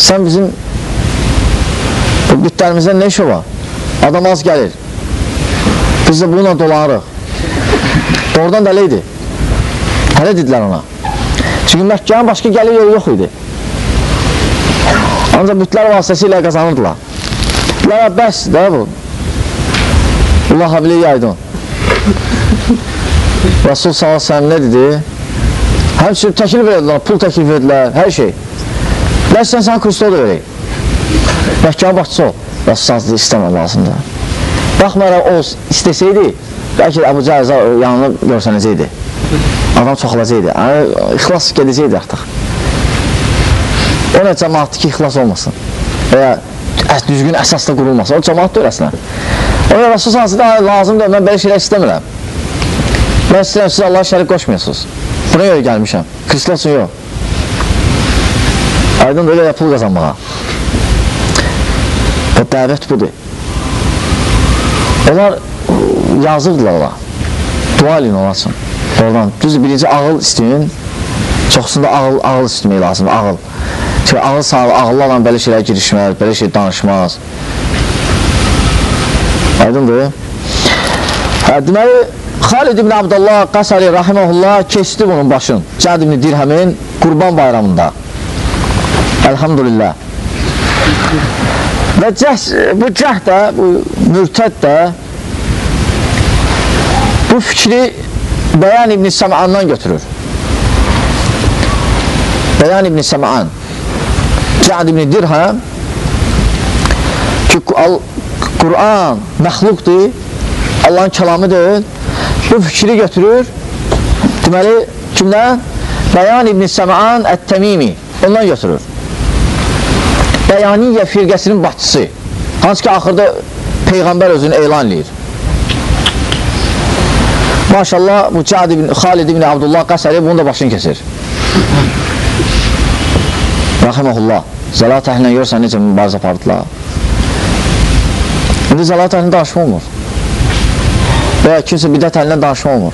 sən bizim bütlərimizdən nə işi var? Adam az gəlir, biz də bununla dolanırıq. Doğrudan da elə idi. Hələ dedilər ona. Çünki Məkkənin başqa gəlir yolu yox idi. Ancaq bütlər vasitəsilə qazanırdılar. Bəsdir də bu. Allah habili yaydın. Rasul s.ə.v nə dedi? Həmçinin təklif edilər, pul təklif edilər, hər şey. Ləsən sən Kristo da verək. Məkkənin başçısı ol. Rasul s.ə.v istəmək lazımdır. Baxmayaraq o istəsəydi, bəlkə Əbu Cəhəl yanına görsənəcəkdi. Adam çoxalacaqdı. İxlas gedəcəkdi artıq. O nə cəmaatdır ki, ixlas olmasın. Və ya düzgün əsasda qurulmasın. O cəmaat da öyrəsinə. Ona Rasul s.ə.v lazımdır, mən belə şeylər istəmirəm. Mən istəyirəm, siz Allah'a şərik qoşmayasınız. Buna görə gəlmişəm. Kristos üçün yox. Aydın da elə pul qazanmağa. O dəvət budur. Onlar yazırdılar ola. Dua edin onlar üçün. Oradan. Düzdür, birinci ağıl istəyin. Çoxsunda ağıl istəmək lazımdır, ağıl. Çünki ağıl sahibi, ağıllı olan belə şeylər girişməz, belə şey danışmaz. Aydındır. Deməli, Xalid ibn Abdullah Qasari rahiməhullah keçdi bunun başın. Cəd ibn Dirhəmin Qurban bayramında. Elhamdülillah. Və bu cəhd də, bu mürtəd də bu fikri Bəyan İbn Səm'andan götürür. Bəyan İbn Səm'an Cəd İbn Dirhəm ki, Qur'an məxluqdur, Allahın kəlamıdır, bu fikri götürür. Deməli, kimdən? Bəyan İbn Səm'an Ət-Təmimi ondan götürür. Bəyaniyyə firqəsinin başçısı, hansı ki, axırda Peyğəmbər özünü elan edir. Maşallah, bu Xalid ibn Abdullah Qəsəri bunu da başını kesir. Rahiməhullah. Zəlat əhlinə görürsən necə mübarizə apardılar. İndi zəlat əhlinə danışma olmur. Və kimsə bidət əhlinə danışma olmur.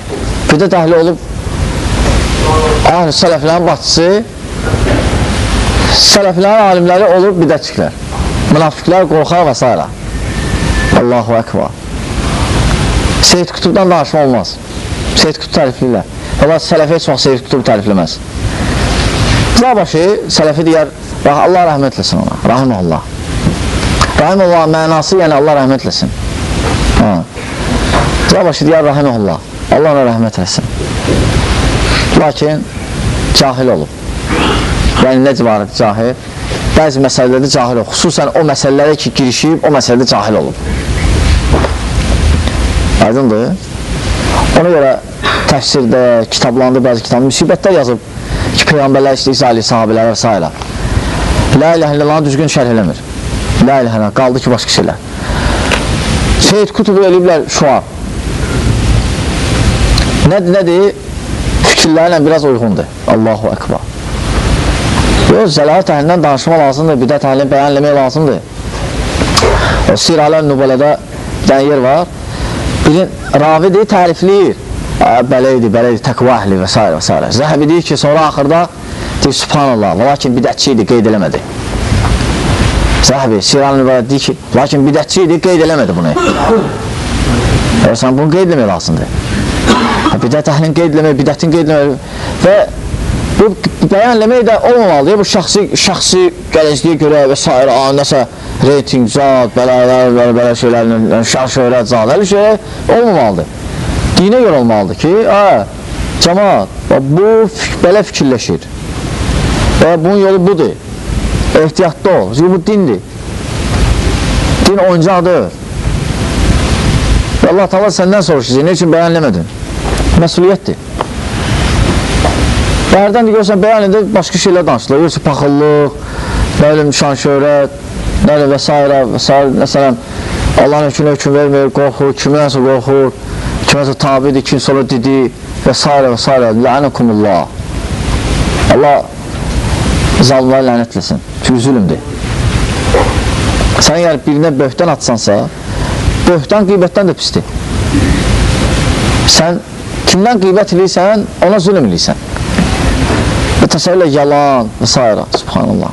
Bidət əhli olub sələflərin başçısı, sələflərin alimləri olur bidətçiklər. Münafiqlər qorxar və s. Allahu Ekber. Seyyid Qutubdan danışma olmaz. Seyyid Qutub tərifləyirlər. Valla sələfi heç vaxt Seyyid Qutub tərifləməz. Zabaşı sələfi deyər, Allah rəhmət eləsin ona, rahiməllah. Rahiməllah mənası, yəni Allah rəhmət eləsin. Zabaşı deyər, rahiməllah, Allah ona rəhmət eləsin. Lakin cahil olub. Yəni nə civarədir cahil? Bəzi məsələlərdə cahil olub. Xüsusən o məsələlərə ki, girişib, o məsələdə cahil olub. Aydındır. Ona görə təfsirdə, kitablarında, bəzi kitabında müsibətlər yazıb ki, Peyğəmbərlər istəyirsə ali sahabələr və s. La ilə illallahı düzgün şərh eləmir. La ilə illallah, qaldı ki, başqa şeylər. Seyyid Qutubu eləyiblər şuar. Nədir? Fikirlərlə biraz uyğundur. Allahu Ekber. Yox, zəlat əhlindən danışma lazımdır, bidət əhlini bəyan eləmək lazımdır. O Sirələr Nübələdə bir dənə yer var. Birin ravidir, tərifləyir. Bələydi, təqva əhli və s. və s. Zəhəbi deyir ki, sonra axırda deyir, subhanallah, lakin bidətçi idi, qeyd eləmədi. Zəhəbi, Sirələr Nübələdə deyir ki, lakin bidətçi idi, qeyd eləmədi bunu. Sən bunu qeyd eləmək lazımdır. Bidət əhlini qeyd eləmək, bidətin qeyd eləmək və bu bəyan eləmək də olmamalıdır. Bu şəxsi gələcəyə görə və s. Nəsə reyting, zat, belə şeylərlə, şöhrət, zat, elə şey olmamalıdır. Dinə görə olmalıdır ki, cəmaat, bu belə fikirləşir və bunun yolu budur. Ehtiyatda ol, çünki bu dindir. Din oyuncaqdır. Və Allah Teala səndən soruşacaq, nə üçün bəyan eləmədin? Məsuliyyətdir. Bərdən də görürsən, bəyan edir, başqa şeylər danışılır. Görürsən, paxıllıq, şan-şöhrət, və s. Məsələn, Allahın höküm vermir, qorxur, kiməsə qorxur, kiməsə tabidir, kim sonra dedi və s. və s. Lənəkumullah. Allah zalimləri lənətləsin. Çünki zülümdür. Sən əgər birinə böhtən atsansa, böhtən qeybətdən də pisdir. Sən kimdən qeybət edirsən, ona zülüm edirsən. Və təsəvvürlə yalan və s. Subhanallah.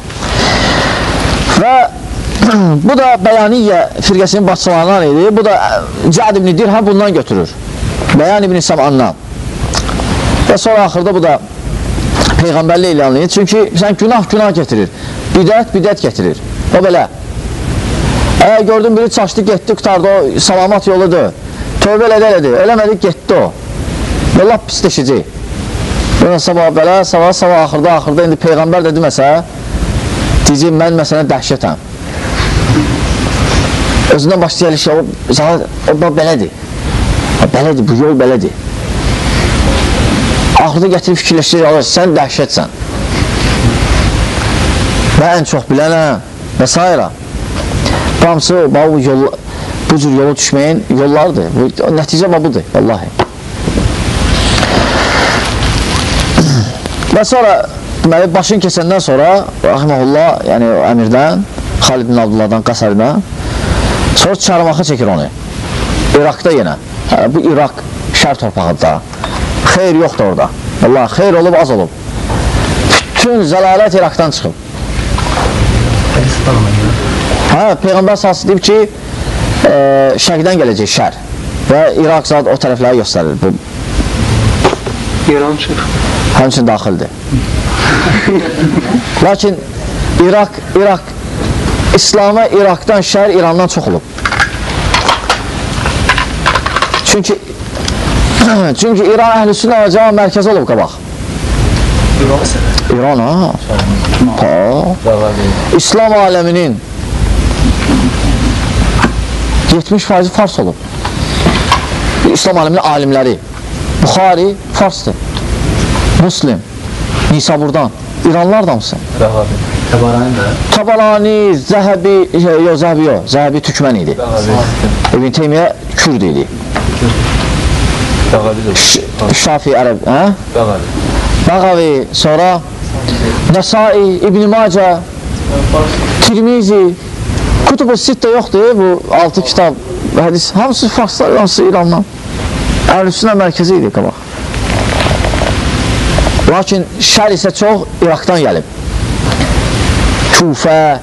Və bu da Bəyaniyyə firqəsinin başçılarından idi. Bu da Cəd ibn Dirhəm bundan götürür. Bəyan ibn Səm'andan. Və sonra axırda bu da Peyğəmbərlə ilanlayır. Çünki sən günah getirir. Bidət getirir. O belə. Əgər gördün biri çaşdı, getdi, qutardı, o salamat yoludur. Tövbə elədi, eləmədi, getdi o. Və lap pisləşəcək. Sabah belə, sabah axırda indi Peyğəmbər də deməsə, deyəcək, mən məsələn dəhşətəm. Özündən başlayır şey, o belədir. Belədir, bu yol belədir. Axırda gətirib fikirləşdir, sən dəhşətsən. Və ən çox bilənəm və s. Hamısı bu cür yolu düşməyin yollardır. Nəticə budur, vallahi. Və sonra, deməli, başını kesəndən sonra, rahiməhullah, yəni əmirdən, Xalid ibn Abdullahdan, Qəsəridən, sonra çarmaqı çəkir onu. İraqda yenə. Bu İraq şər torpağıdır. Xeyr yoxdur orada. Allah, xeyr olub, az olub. Bütün zəlalət İraqdan çıxıb. Peyğəmbər sahası deyib ki, şərqdən gələcək şər və İraq zat o tərəfləri göstərir. İran çıxır. Həmçin daxildir. Lakin İslam'a İraqdan, şəhər İrandan çox olub. Çünki İran əhlüsünnə və cəmaət mərkəzi olub qabaq. İran, ha? İslam aləminin 70% fars olub. İslam aləminin alimləri. Buxari farsdır. Muslim, Nisaburdan. İranlılar da mısın? Tabarani, Zəhəbi Türkmən idi. İbn Teymiyyə Kürd idi. Şafi Ərəb, Bəğavi, sonra Nəsai, İbn-i Macə, Tirmizi, Kutub-ı Sittə yoxdur, bu 6 kitab, hədis, hamısı farslar, hamısı İrandan. Əhlüsünnə mərkəzi idi qabaq. Lakin şər isə çox İraqdan gəlib. Kufə,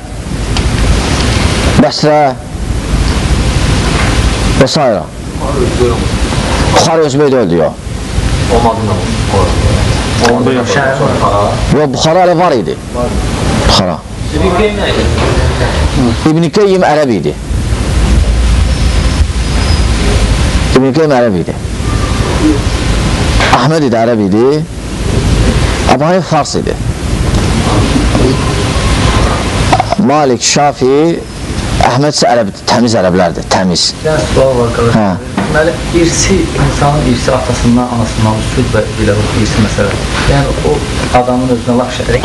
Bəsrə və s. Buxarı özbək öldü, yox. Buxara hələ var idi. Buxara. İbn-i Qeyyim ərəb idi. İbn-i Qeyyim ərəb idi. Əhməd idi, ərəb idi. Əbu fars idi. Malik, Şafi, Əhməd isə ərəbdir, təmiz ərəblərdir, təmiz. Sual var qardaşlar. Deməli, insanın irsi atasından, anasından üstün və belə irsi məsələ. Yəni, o adamın özünə laf şərik.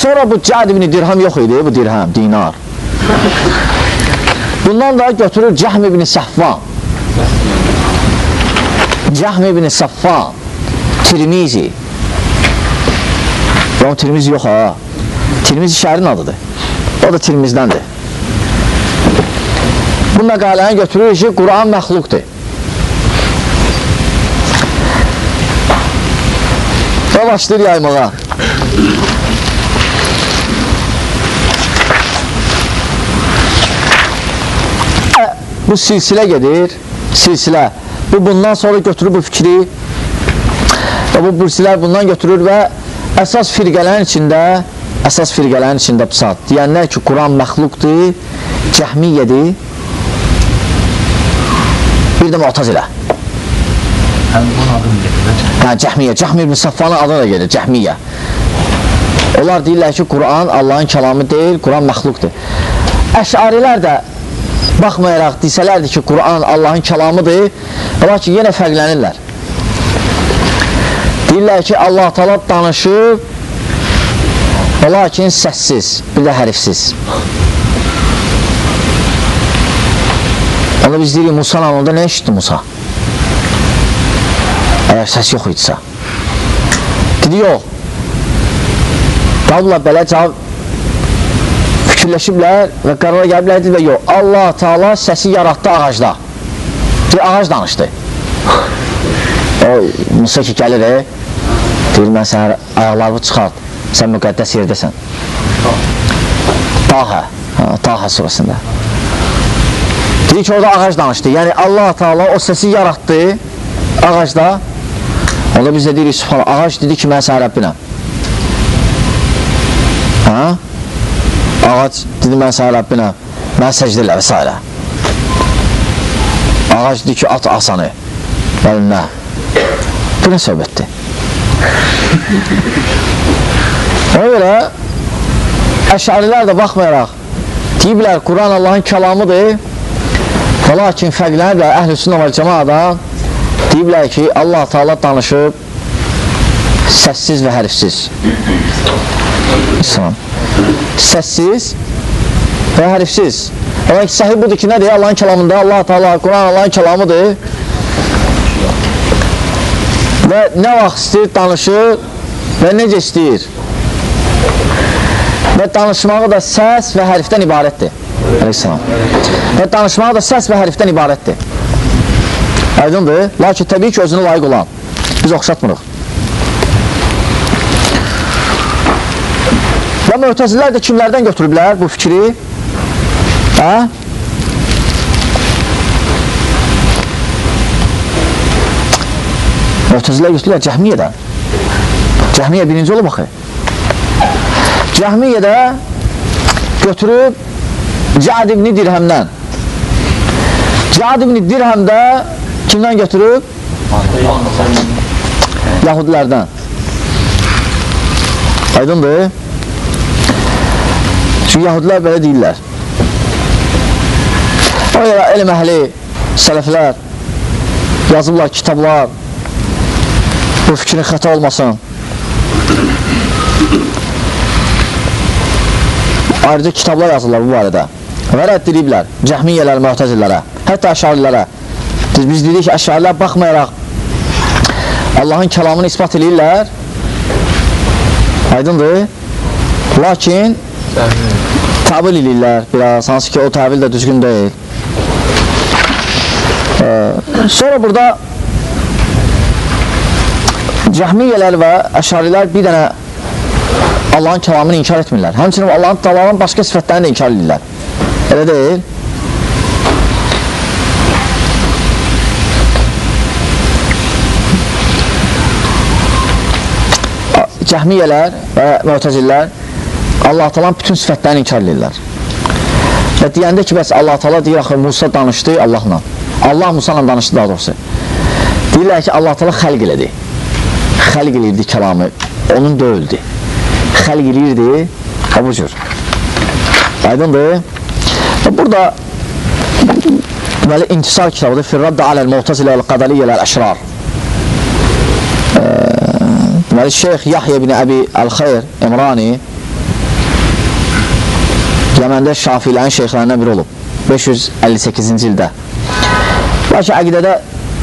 Sonra bu Cəd ibn Dirham yox idi, bu dirham, dinar. Bundan da götürür Cəhm ibn Safvan. Cəhm ibn Safvan, Tirmizi. Ya, Tirmizi yox ha. Tirmizi şəhərin adıdır. O da Tirmizdəndir. Bu məqaləni götürür ki, Quran məxluqdur. Və başlayır yaymağa. Bu silsilə gedir, silsilə. Bu bundan sonra götürür bu fikri və bu bursilər bundan götürür və əsas firqələrin içində pısat. Deyənlər ki, Quran məxluqdur, Cəhmiyyədir, bir də Mu'tazilə. Bunun adını gedir. Cəhmiyyə, Cəhmi ibn Safvanın adına da gedir, Cəhmiyyə. Onlar deyirlər ki, Quran Allahın kəlamı deyil, Quran məxluqdur. Əşarilər də baxmayaraq desələrdir ki, Quran Allahın kəlamıdır, lakin yenə fərqlənirlər. Deyirlər ki, Allah Taala danışır, lakin səssiz, bir də hərifsiz. Onda biz deyirik, Musa namında nə eşitdi Musa? Əgər səs yox idisə. Dedi, yox. Qalbla belə cavab fikirləşiblər və qərara gəliblər, deyil və yox. Allah Taala səsi yaratdı ağacda. Deyir, ağac danışdı. O, Musa ki gəlir, deyir, mən sənə ayaqlarını çıxart, sən müqəddəs yerdəsən. Tahə surasında. Deyir ki, orada ağac danışdı. Yəni, Allah Taala o səsi yaratdı ağacda. Onda biz də deyirik, subhanallah, ağac dedi ki, mən sənə Rəbbinəm. Ağac dedi, mən sənə Rəbbinəm, mən səcdə və s. Ağac dedi ki, at asanı. Nə? Bu nə söhbətdir? Ona görə əşarilər də baxmayaraq deyiblər, Quran Allahın kəlamıdır, lakin fərqlənirlər əhl-i-sünnə və cəmaada deyiblər ki, Allah Taala danışıb səssiz və hərifsiz. Səssiz və hərifsiz. Amma ki, səhih budur ki, nədir? Allahın kəlamında, Allah Taala, Quran Allahın kəlamıdır və nə vaxt istəyir, danışır və necə istəyir. Və danışmağı da səs və hərfdən ibarətdir. Və danışmağı da səs və hərfdən ibarətdir. Aydındır? Lakin təbii ki, özünə layiq olan. Biz oxşatmırıq. Və Mu'təzilər də kimlərdən götürüblər bu fikri? Mu'təzilər götürürlər Cəhmiyyədən. Cəhmiyyə birinci olub axı. Cəhmiyyə də götürüb Cəd ibn Dirhəmdən. Cəd ibn Dirhəm də kimdən götürüb? Yahudilərdən. Aydındır. Çünki Yahudilər belə deyirlər. O görə elm əhli, sələflər yazıblar kitablar, bu fikrin xəta olmasın. Ayrıca kitablar yazırlar bu barədə və rədd ediblər cəhmiyyələr, müətəzillərə, hətta əşarilərə. Biz dedik ki, əşarilər baxmayaraq Allahın kəlamını ispat edirlər, aydındır, lakin təvil edirlər biraz, hansı ki o təvil də düzgün deyil. Sonra burada cəhmiyyələr və əşarilər bir dənə Allahın kəlamını inkar etmirlər. Həmçinin Allahın başqa sifətlərini də inkar edirlər. Elə deyil. Cəhmiyyələr və müətəzillər Allah Taala'nın bütün sifətlərini inkar edirlər. Və deyəndə ki, bəs Allah Taala deyir, axı Musa danışdı Allahla. Allah Musa ilə danışdı daha doğrusu. Deyirlər ki, Allah Taala xəlq elədi. Xəlq elirdi kəlamı. Onun deyildi. Xəlq elirdi. Bu cür. Aydındır. Burada deməli, intisar kitabıdır. Firradda aləl mu'tazilə və qədəliyyələr əşrar. Deməli, Şeyx Yahya ibn Əbi Əl-Xeyr İmrani Yəməndə Şafiilərin şeyxlərindən biri olub 558-ci ildə. Lakin əqidədə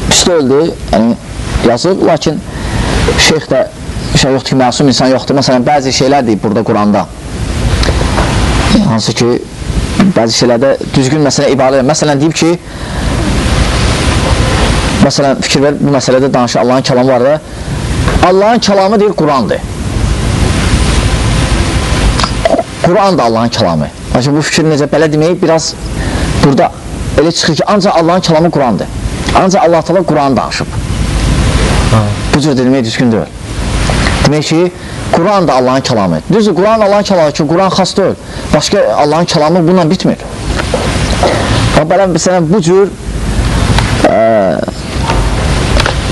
pis öldü, yəni yazıb, lakin şeyx də şey yoxdur ki, məsum insan yoxdur. Məsələn, bəzi şeylər deyib burada Quranda, hansı ki bəzi şeylərdə düzgün məsələ ibarə edir. Məsələn, deyib ki, məsələn, fikir ver, bu məsələdə danışır, Allahın kəlamı var da, Allahın kəlamı deyir, Qurandır. Quran da Allahın kəlamı. Lakin bu fikir necə belə demək, biraz burada elə çıxır ki, ancaq Allahın kəlamı Qurandır. Ancaq Allah Taala Quran danışıb. Bu cür demək düzgün deyil. Demək ki, Quran da Allahın kəlamı. Düzdür, Quran Allahın kəlamı ki, Quran xas deyil. Başqa Allahın kəlamı bununla bitmir. Belə məsələn, bu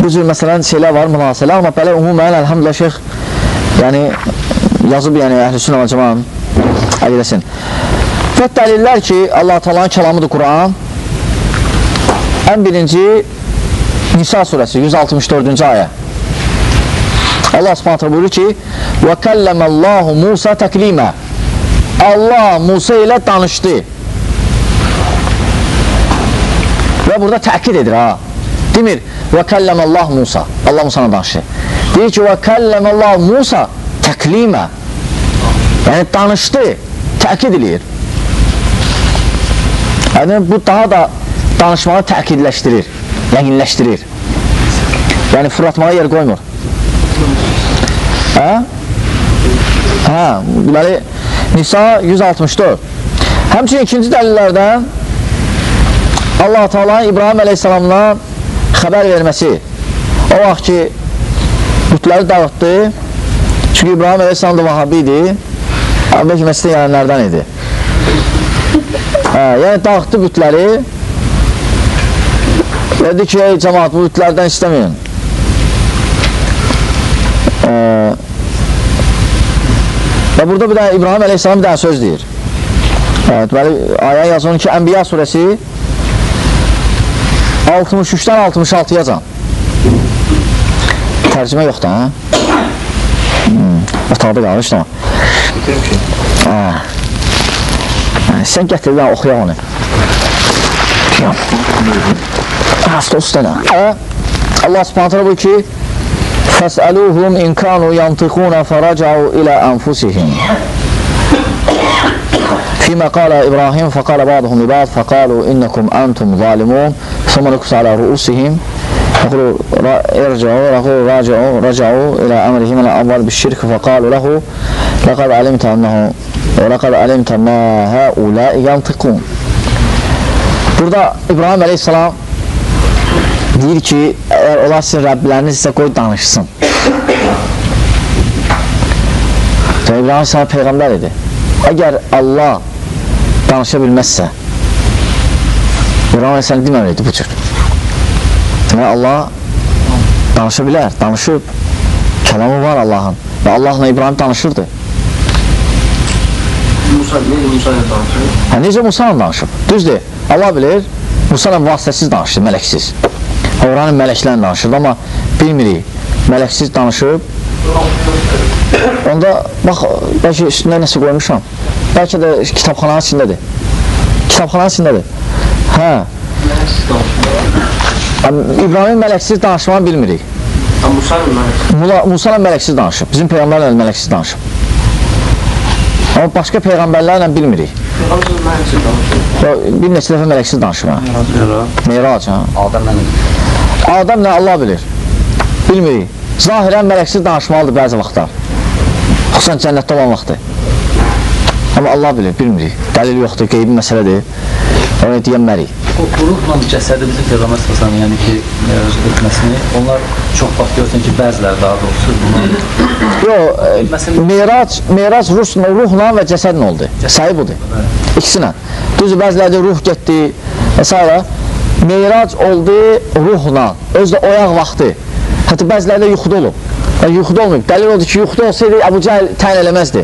cür məsələn şeylər var, münasələr, amma belə umumən, əlhamdülillah, şeyx yəni yazıb, yəni əhl-i-sünnə və cəmaət əqidəsin. Və dəlillər ki, Allah Taala'nın kəlamıdır Quran. Ən birinci Nisa surəsi 164-cü ayə. Allah Subhanahu buyurur ki: "Və kəlləməllahu Musa təklimə." Allah Musa ilə danışdı. Və burada təkid edir ha. Demir: "Və kəlləməllahu Musa." Allah Musa ilə danışdı. Deyir ki: "Və kəlləməllahu Musa təklimə." Yəni danışdı, təkid edir. Yəni bu daha da danışmağı təkidləşdirir, yəqinləşdirir. Yəni fırlatmağa yer qoymur. Deməli, Nisa 164. Həmçinin ikinci dəlillərdən Allah Teala'nın İbrahim əleyhissalamla xəbər verməsi. O vaxt ki, bütləri dağıtdı. Çünki İbrahim əleyhissalam da Vahabi idi. Əvvəlki məsələ gələnlərdən idi. Yəni dağıtdı bütləri. Dedi ki, ey cəmaat, bu bütlərdən istəməyin. Və burada bir dənə İbrahim əleyhissalam bir dənə söz deyir. Deməli, ayə yazılır ki, Ənbiya surəsi 63-dən 66-ya can. Tərcümə yoxdur, hə? Otaqda qalmışdı ama. Sən gətir, ben oxuyaq onu. Hasta ustana. Allah subhanahu buyur ki: "Fes'aluhum in kanu yantiquna faraca'u ila anfusihim." Fima qala İbrahim faqala ba'duhum li ba'd faqalu innakum antum zalimun. Thumma nuqsa ala ru'usihim. Yaqulu raja'u ila amrihim al-awwal bish-shirk faqalu lahu laqad alimta annahu wa laqad alimta ma ha'ula'i yantiqun. Burada İbrahim əleyhissalam deyir ki, əgər onlar sizin Rəbbiləriniz sizə qoy danışsın. İbrahim Aleyhisselam peyğəmbər idi. Əgər Allah danışa bilməzsə, İbrahim Aleyhisselam deməməliydi bu cür. Demək, Allah danışa bilər, danışıb, kəlamı var Allahın və Allahla İbrahim danışırdı. Musa ilə danışır. Necə Musa ilə danışıb? Düzdür, Allah bilir, Musa ilə vasitəsiz danışır, mələksiz. Oranın mələklərlə danışırdı, amma bilmirik, mələksiz danışıb. Onda, bax, bəlkə üstündə nəsə qoymuşam. Bəlkə də kitabxananın içindədir. Kitabxananın içindədir. Hə. İbrahim mələksiz danışmanı bilmirik. Musa ilə mələksiz danışıb. Bizim peyğəmbərlə mələksiz danışıb. Amma başqa peyğəmbərlərlə bilmirik. Bir neçə dəfə mələksiz danışıb. Meyrac, hə? Adəm nə Allah bilir. Bilmirik. Zahirən mələksiz danışmalıdır bəzi vaxtlar. Xüsusən cənnətdə olan vaxtı. Amma Allah bilir, bilmirik. Dəlil yoxdur, qeybi məsələdir. Onu deyənmərik. O ruhla cəsədi bizim Peyğəmbər sallallahu yəni ki, etməsini, onlar çox vaxt görürsən ki, bəziləri daha doğrusu yox, Meyrac ruhla və cəsədlə oldu. Sayı budur. İkisinə. Düzdür, bəzilərdə ruh getdi və s. Meyrac oldu ruhla, özü də oyaq vaxtı. Hətta bəzilərdə yuxuda olub. Yuxuda olmayıb. Dəlil oldu ki, yuxuda olsaydı Əbu Cəhəl təyin eləməzdi.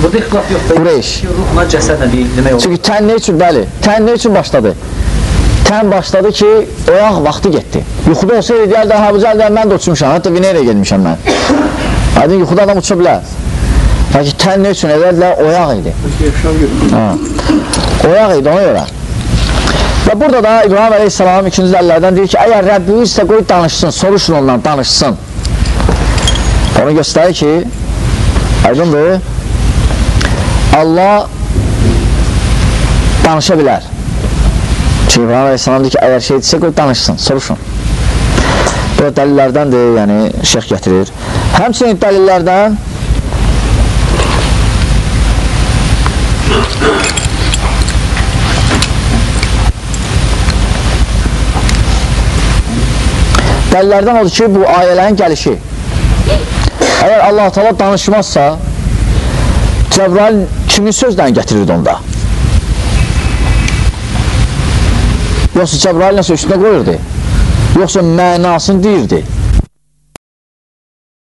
Burada ixtilaf yoxdur. Qureyş. Ruhla cəsədlə demək olur. Çünki tən nə üçün, bəli, tən nə üçün başladı? Tən başladı ki, oyaq vaxtı getdi. Yuxuda olsaydı deyərdə, Əbu Cəhəl deyər, mən də uçmuşam, hətta Veneraya gelmişəm mən. Aydın, yuxuda adam uça bilər. Lakin tən nə üçün edərdilər? Oyaq idi. Oyaq idi, ona görə. Və burada da İbrahim Aleyhisselam ikinci dəlillərdən deyir ki, əgər Rəbbimiz isə qoy danışsın, soruşun ondan, danışsın. Onu göstərir ki, aydındır, Allah danışa bilər. Çünki İbrahim Aleyhisselam deyir ki, əgər şey etsə, qoy danışsın, soruşun. Burada dəlillərdəndir, yəni şeyh gətirir. Həmçinin dəlillərdən dəlillərdən odur ki, bu ayələrin gəlişi. Əgər Allah-u Teala danışmazsa, Cəbrail kimin sözlərini gətirirdi onda? Yoxsa Cəbrail nəsə üstünə qoyurdu? Yoxsa mənasını deyirdi?